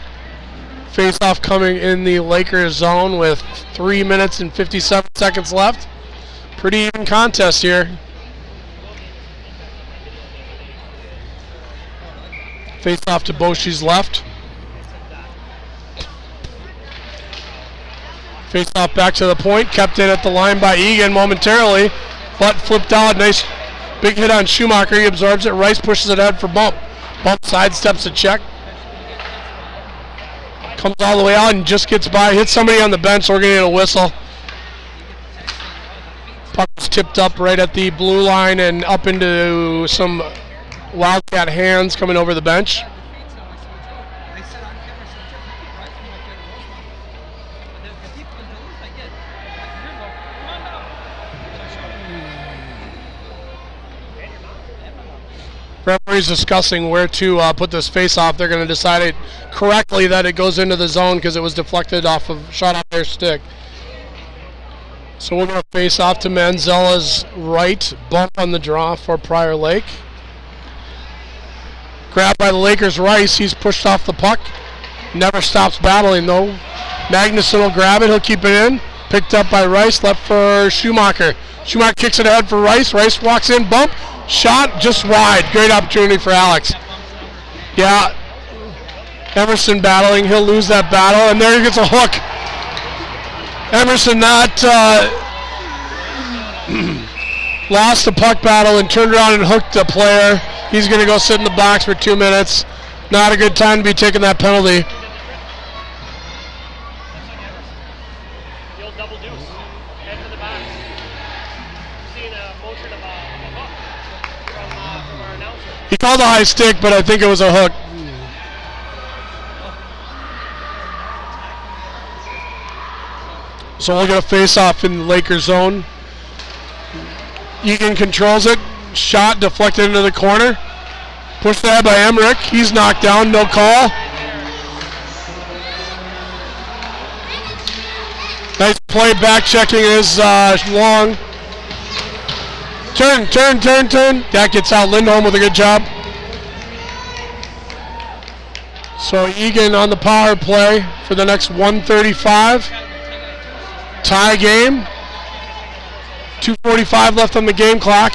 Face-off coming in the Lakers zone with 3 minutes and 57 seconds left. Pretty even contest here. Face-off to Boshi's left. Face-off back to the point, kept in at the line by Eagan momentarily, but flipped out. Nice big hit on Schumacher. He absorbs it. Rice pushes it out for Bump. Bump sidesteps a check. Comes all the way out and just gets by. Hits somebody on the bench, so we're going to get a whistle. Puck was tipped up right at the blue line and up into some Wildcat hands coming over the bench. Referee's discussing where to put this face off. They're going to decide it correctly that it goes into the zone because it was deflected shot off their stick. So we're going to face off to Manzella's right. Bump on the draw for Prior Lake. Grabbed by the Lakers' Rice. He's pushed off the puck. Never stops battling though. Magnuson will grab it. He'll keep it in. Picked up by Rice. Left for Schumacher. Schumacher kicks it ahead for Rice. Rice walks in. Bump. Shot just wide. Great opportunity for Alex. Yeah. Emerson battling. He'll lose that battle. And there he gets a hook. Emerson not lost the puck battle and turned around and hooked the player. He's going to go sit in the box for 2 minutes. Not a good time to be taking that penalty. He called a high stick, but I think it was a hook. So we'll get a face-off in the Lakers zone. Eagan controls it. Shot deflected into the corner. Pushed ahead by Emmerich. He's knocked down. No call. Nice play. Back checking is long. Turn. That gets out. Lindholm with a good job. So Eagan on the power play for the next 1:35. Tie game. 2:45 left on the game clock.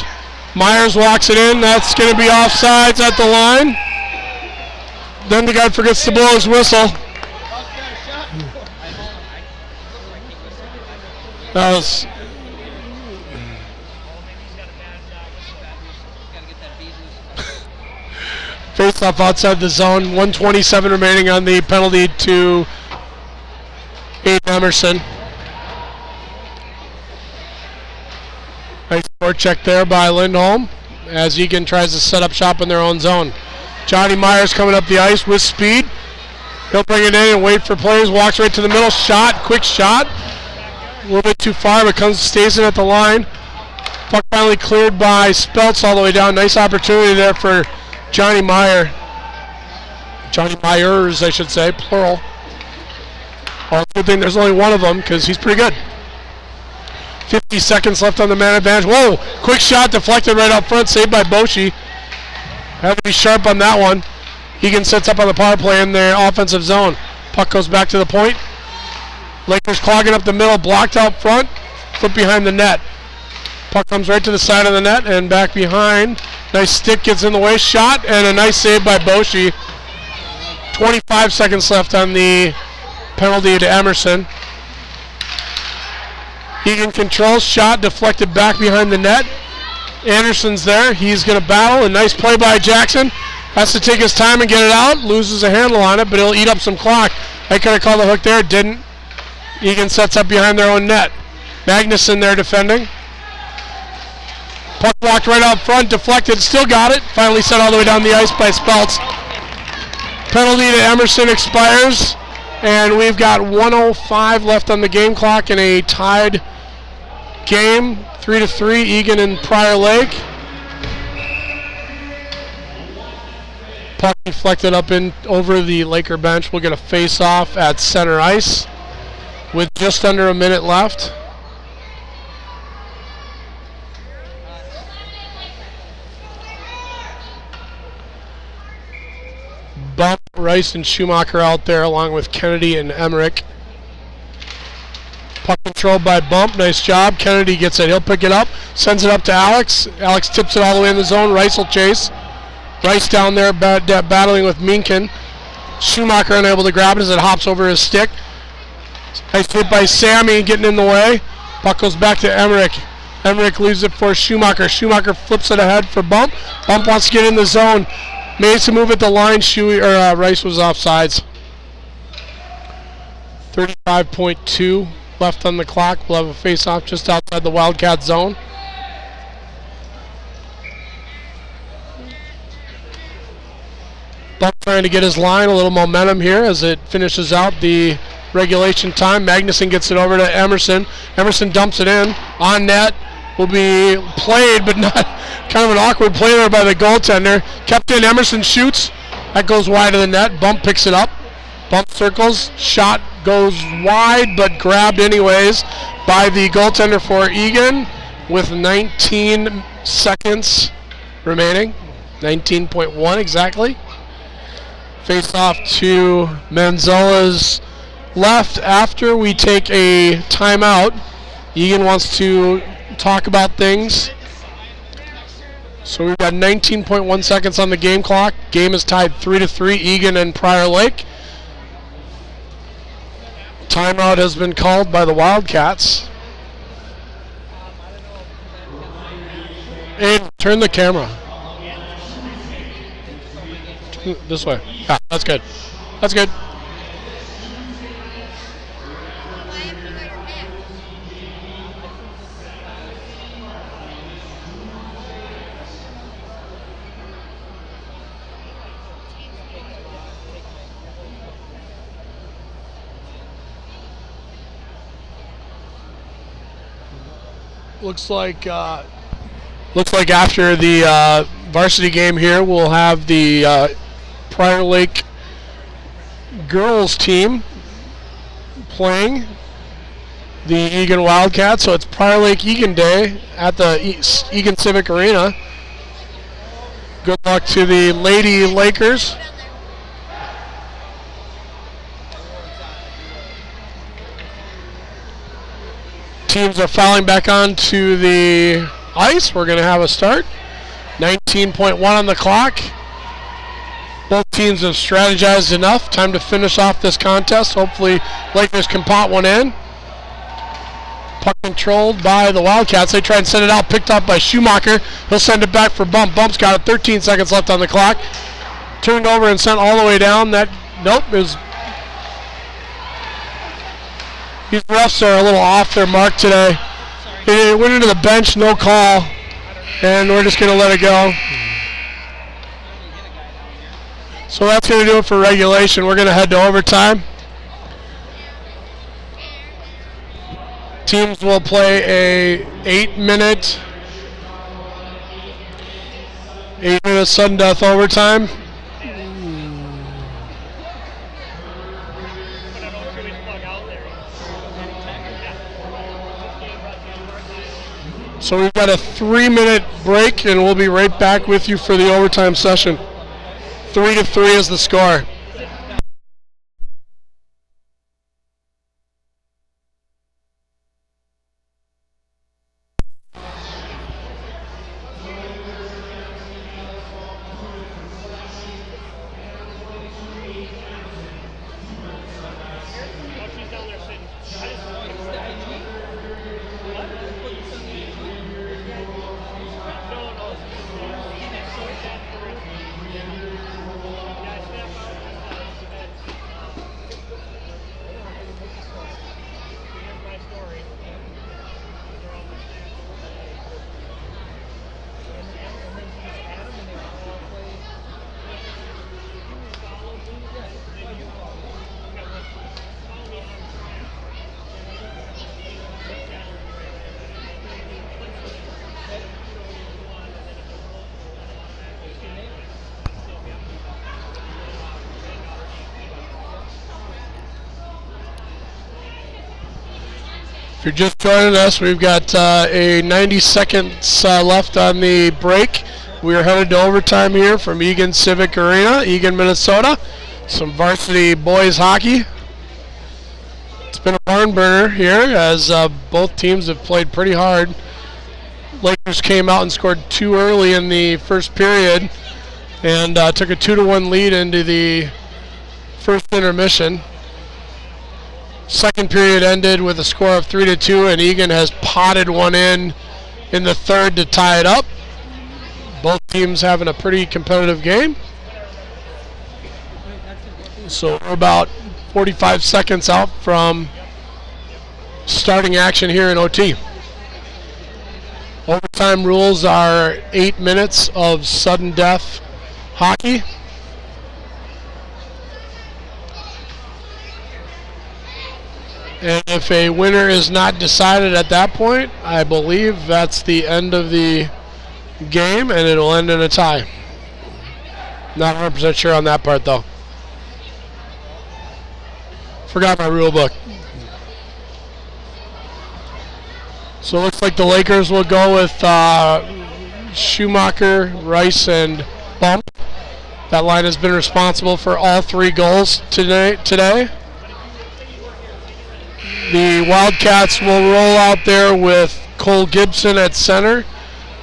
Myers walks it in. That's going to be offsides at the line. Then the guy forgets to blow his whistle. That was... Face off outside the zone. 1:27 remaining on the penalty to Aiden Emerson. Nice forecheck there by Lindholm as Eagan tries to set up shop in their own zone. Johnny Myers coming up the ice with speed. He'll bring it in and wait for players. Walks right to the middle. Shot. Quick shot. A little bit too far, but stays in at the line. Puck finally cleared by Speltz all the way down. Nice opportunity there for Johnny Myers, I should say, plural. Well, good thing there's only one of them because he's pretty good. 50 seconds left on the man advantage. Whoa, quick shot deflected right up front, saved by Boshi. Had to be sharp on that one. Eagan sets up on the power play in their offensive zone. Puck goes back to the point. Lakers clogging up the middle, blocked out front, foot behind the net. Puck comes right to the side of the net and back behind. Nice stick gets in the way, shot, and a nice save by Boshi. 25 seconds left on the penalty to Emerson. Eagan controls, shot deflected back behind the net. Anderson's there, he's going to battle. A nice play by Jackson. Has to take his time and get it out. Loses a handle on it, but he'll eat up some clock. I could have called the hook there, didn't. Eagan sets up behind their own net. Magnuson there defending. Puck walked right out front, deflected, still got it. Finally set all the way down the ice by Speltz. Penalty to Emerson expires, and we've got 1:05 left on the game clock in a tied game, 3-3, Eagan and Prior Lake. Puck deflected up in over the Laker bench. We'll get a face-off at center ice with just under a minute left. Bump, Rice, and Schumacher out there along with Kennedy and Emmerich. Puck controlled by Bump. Nice job. Kennedy gets it. He'll pick it up. Sends it up to Alex. Alex tips it all the way in the zone. Rice will chase. Rice down there battling with Minkin. Schumacher unable to grab it as it hops over his stick. Nice hit by Sammy getting in the way. Puck goes back to Emmerich. Emmerich leaves it for Schumacher. Schumacher flips it ahead for Bump. Bump wants to get in the zone. Made some move at the line. Rice was offsides. 35.2 left on the clock. We'll have a face-off just outside the Wildcat zone. Buck trying to get his line, a little momentum here as it finishes out the regulation time. Magnuson gets it over to Emerson. Emerson dumps it in. On net will be played, but not kind of an awkward play there by the goaltender. Kept in, Emerson shoots. That goes wide of the net. Bump picks it up. Bump circles. Shot goes wide, but grabbed anyways by the goaltender for Eagan with 19 seconds remaining. 19.1 exactly. Face off to Manzola's left after we take a timeout. Eagan wants to talk about things. So we've got 19.1 seconds on the game clock. Game is tied 3-3, Eagan and Prior Lake. Timeout has been called by the Wildcats. And turn the camera. This way. Yeah, that's good. That's good. Looks like after the varsity game here, we'll have the Prior Lake girls team playing the Eagan Wildcats. So it's Prior Lake Eagan Day at the Eagan Civic Arena. Good luck to the Lady Lakers. Teams are fouling back onto the ice. We're going to have a start. 19.1 on the clock. Both teams have strategized enough. Time to finish off this contest. Hopefully Lakers can pot one in. Puck controlled by the Wildcats. They try and send it out. Picked up by Schumacher. He'll send it back for Bump. Bump's got it. 13 seconds left on the clock. Turned over and sent all the way down. That, nope, is... These refs are a little off their mark today. It went into the bench, no call. And we're just going to let it go. So that's going to do it for regulation. We're going to head to overtime. Teams will play a 8-minute sudden death overtime. So we've got a 3-minute break, and we'll be right back with you for the overtime session. 3-3 is the score. If you're just joining us, we've got a 90 seconds left on the break. We are headed to overtime here from Eagan Civic Arena, Eagan, Minnesota. Some varsity boys hockey. It's been a barn burner here as both teams have played pretty hard. Lakers came out and scored 2 early in the first period and took a 2-1 lead into the first intermission. Second period ended with a score of 3-2, and Eagan has potted one in the third to tie it up. Both teams having a pretty competitive game. So we're about 45 seconds out from starting action here in OT. Overtime rules are 8 minutes of sudden death hockey. And if a winner is not decided at that point, I believe that's the end of the game, and it'll end in a tie. Not 100% sure on that part, though. Forgot my rule book. So it looks like the Lakers will go with Schumacher, Rice, and Bump. That line has been responsible for all 3 goals today. The Wildcats will roll out there with Cole Gibson at center,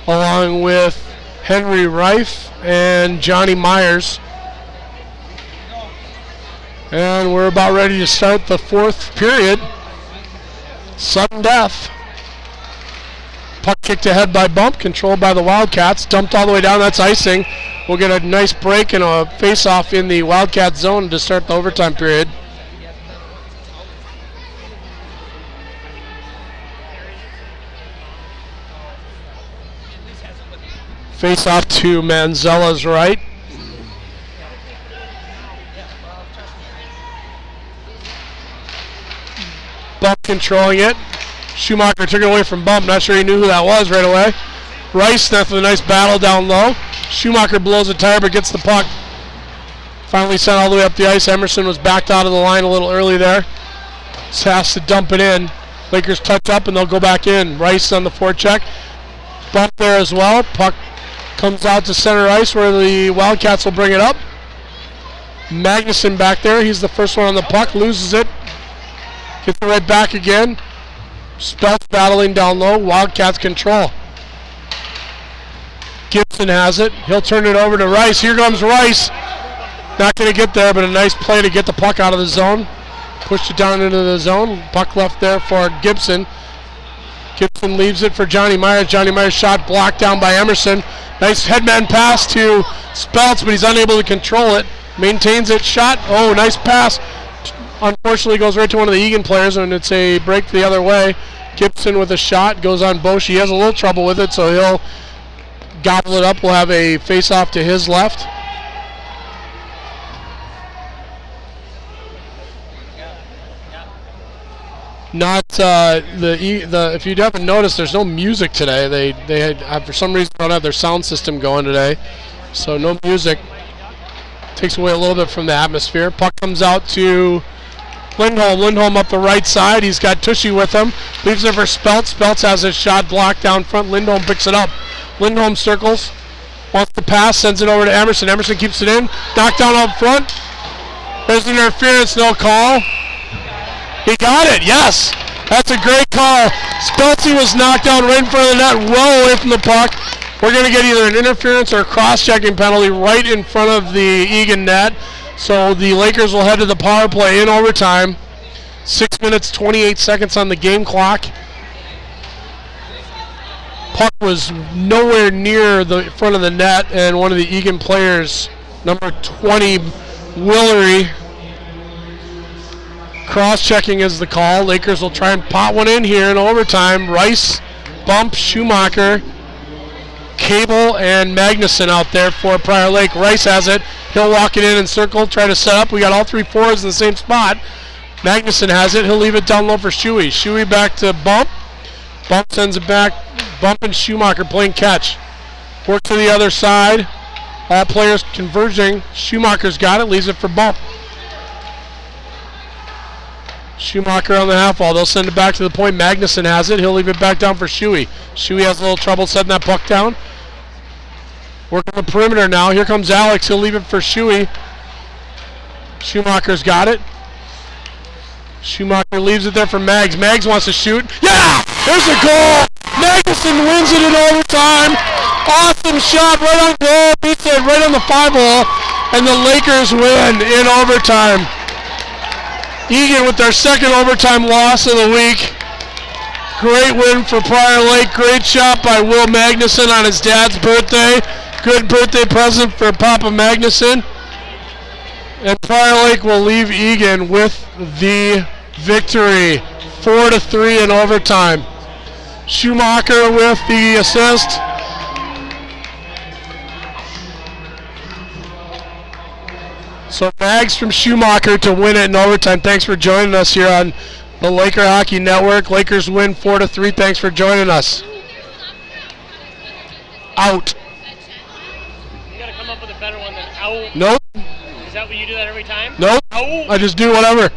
along with Henry Reif and Johnny Myers. And we're about ready to start the 4th period. Sudden death. Puck kicked ahead by Bump, controlled by the Wildcats, dumped all the way down, that's icing. We'll get a nice break and a face-off in the Wildcat zone to start the overtime period. Face-off to Manzella's right. Bump controlling it. Schumacher took it away from Bump. Not sure he knew who that was right away. Rice with a nice battle down low. Schumacher blows a tire but gets the puck. Finally sent all the way up the ice. Emerson was backed out of the line a little early there. So has to dump it in. Lakers touch up and they'll go back in. Rice on the forecheck. Bump there as well. Puck comes out to center ice where the Wildcats will bring it up. Magnuson back there. He's the first one on the puck. Loses it. Gets it right back again. Speltz battling down low. Wildcats control. Gibson has it. He'll turn it over to Rice. Here comes Rice. Not going to get there, but a nice play to get the puck out of the zone. Pushed it down into the zone. Puck left there for Gibson. Gibson leaves it for Johnny Myers. Johnny Myers shot blocked down by Emerson. Nice headman pass to Speltz, but he's unable to control it. Maintains it. Shot. Oh, nice pass. Unfortunately goes right to one of the Eagan players, and it's a break the other way. Gibson with a shot. Goes on Bosch. He has a little trouble with it, so he'll gobble it up. We'll have a face-off to his left. Not if you haven't noticed, there's no music today. They had for some reason don't have their sound system going today, so no music. Takes away a little bit from the atmosphere. Puck comes out to Lindholm. Lindholm up the right side. He's got Tushy with him. Leaves it for Speltz. Speltz has his shot blocked down front. Lindholm picks it up. Lindholm circles. Wants to pass. Sends it over to Emerson. Emerson keeps it in. Knocked down up front. There's an interference. No call. He got it. Yes. That's a great call. Speltzy was knocked down right in front of the net, well away from the puck. We're going to get either an interference or a cross-checking penalty right in front of the Eagan net. So the Lakers will head to the power play in overtime. 6 minutes, 28 seconds on the game clock. Puck was nowhere near the front of the net, and one of the Eagan players, number 20, Willery, cross-checking is the call. Lakers will try and pot one in here in overtime. Rice, Bump, Schumacher, Cable, and Magnuson out there for Prior Lake. Rice has it. He'll walk it in and circle, try to set up. We got all 3 forwards in the same spot. Magnuson has it. He'll leave it down low for Shuey. Shuey back to Bump. Bump sends it back. Bump and Schumacher playing catch. Work to the other side. All players converging. Schumacher's got it. Leaves it for Bump. Schumacher on the half wall. They'll send it back to the point. Magnuson has it. He'll leave it back down for Shuey. Shuey has a little trouble setting that puck down. Working the perimeter now. Here comes Alex. He'll leave it for Shuey. Schumacher's got it. Schumacher leaves it there for Mags. Mags wants to shoot. Yeah! There's a goal! Magnuson wins it in overtime. Awesome shot right on goal. Beats it right on the 5-hole. And the Lakers win in overtime. Eagan with their second overtime loss of the week. Great win for Prior Lake. Great shot by Will Magnuson on his dad's birthday. Good birthday present for Papa Magnuson. And Prior Lake will leave Eagan with the victory. 4-3 in overtime. Schumacher with the assist. So Mags from Schumacher to win it in overtime. Thanks for joining us here on the Laker Hockey Network. Lakers win 4-3. Thanks for joining us. Out. You gotta come up with a better one than out. Nope. Is that what you do that every time? Nope. Out. I just do whatever.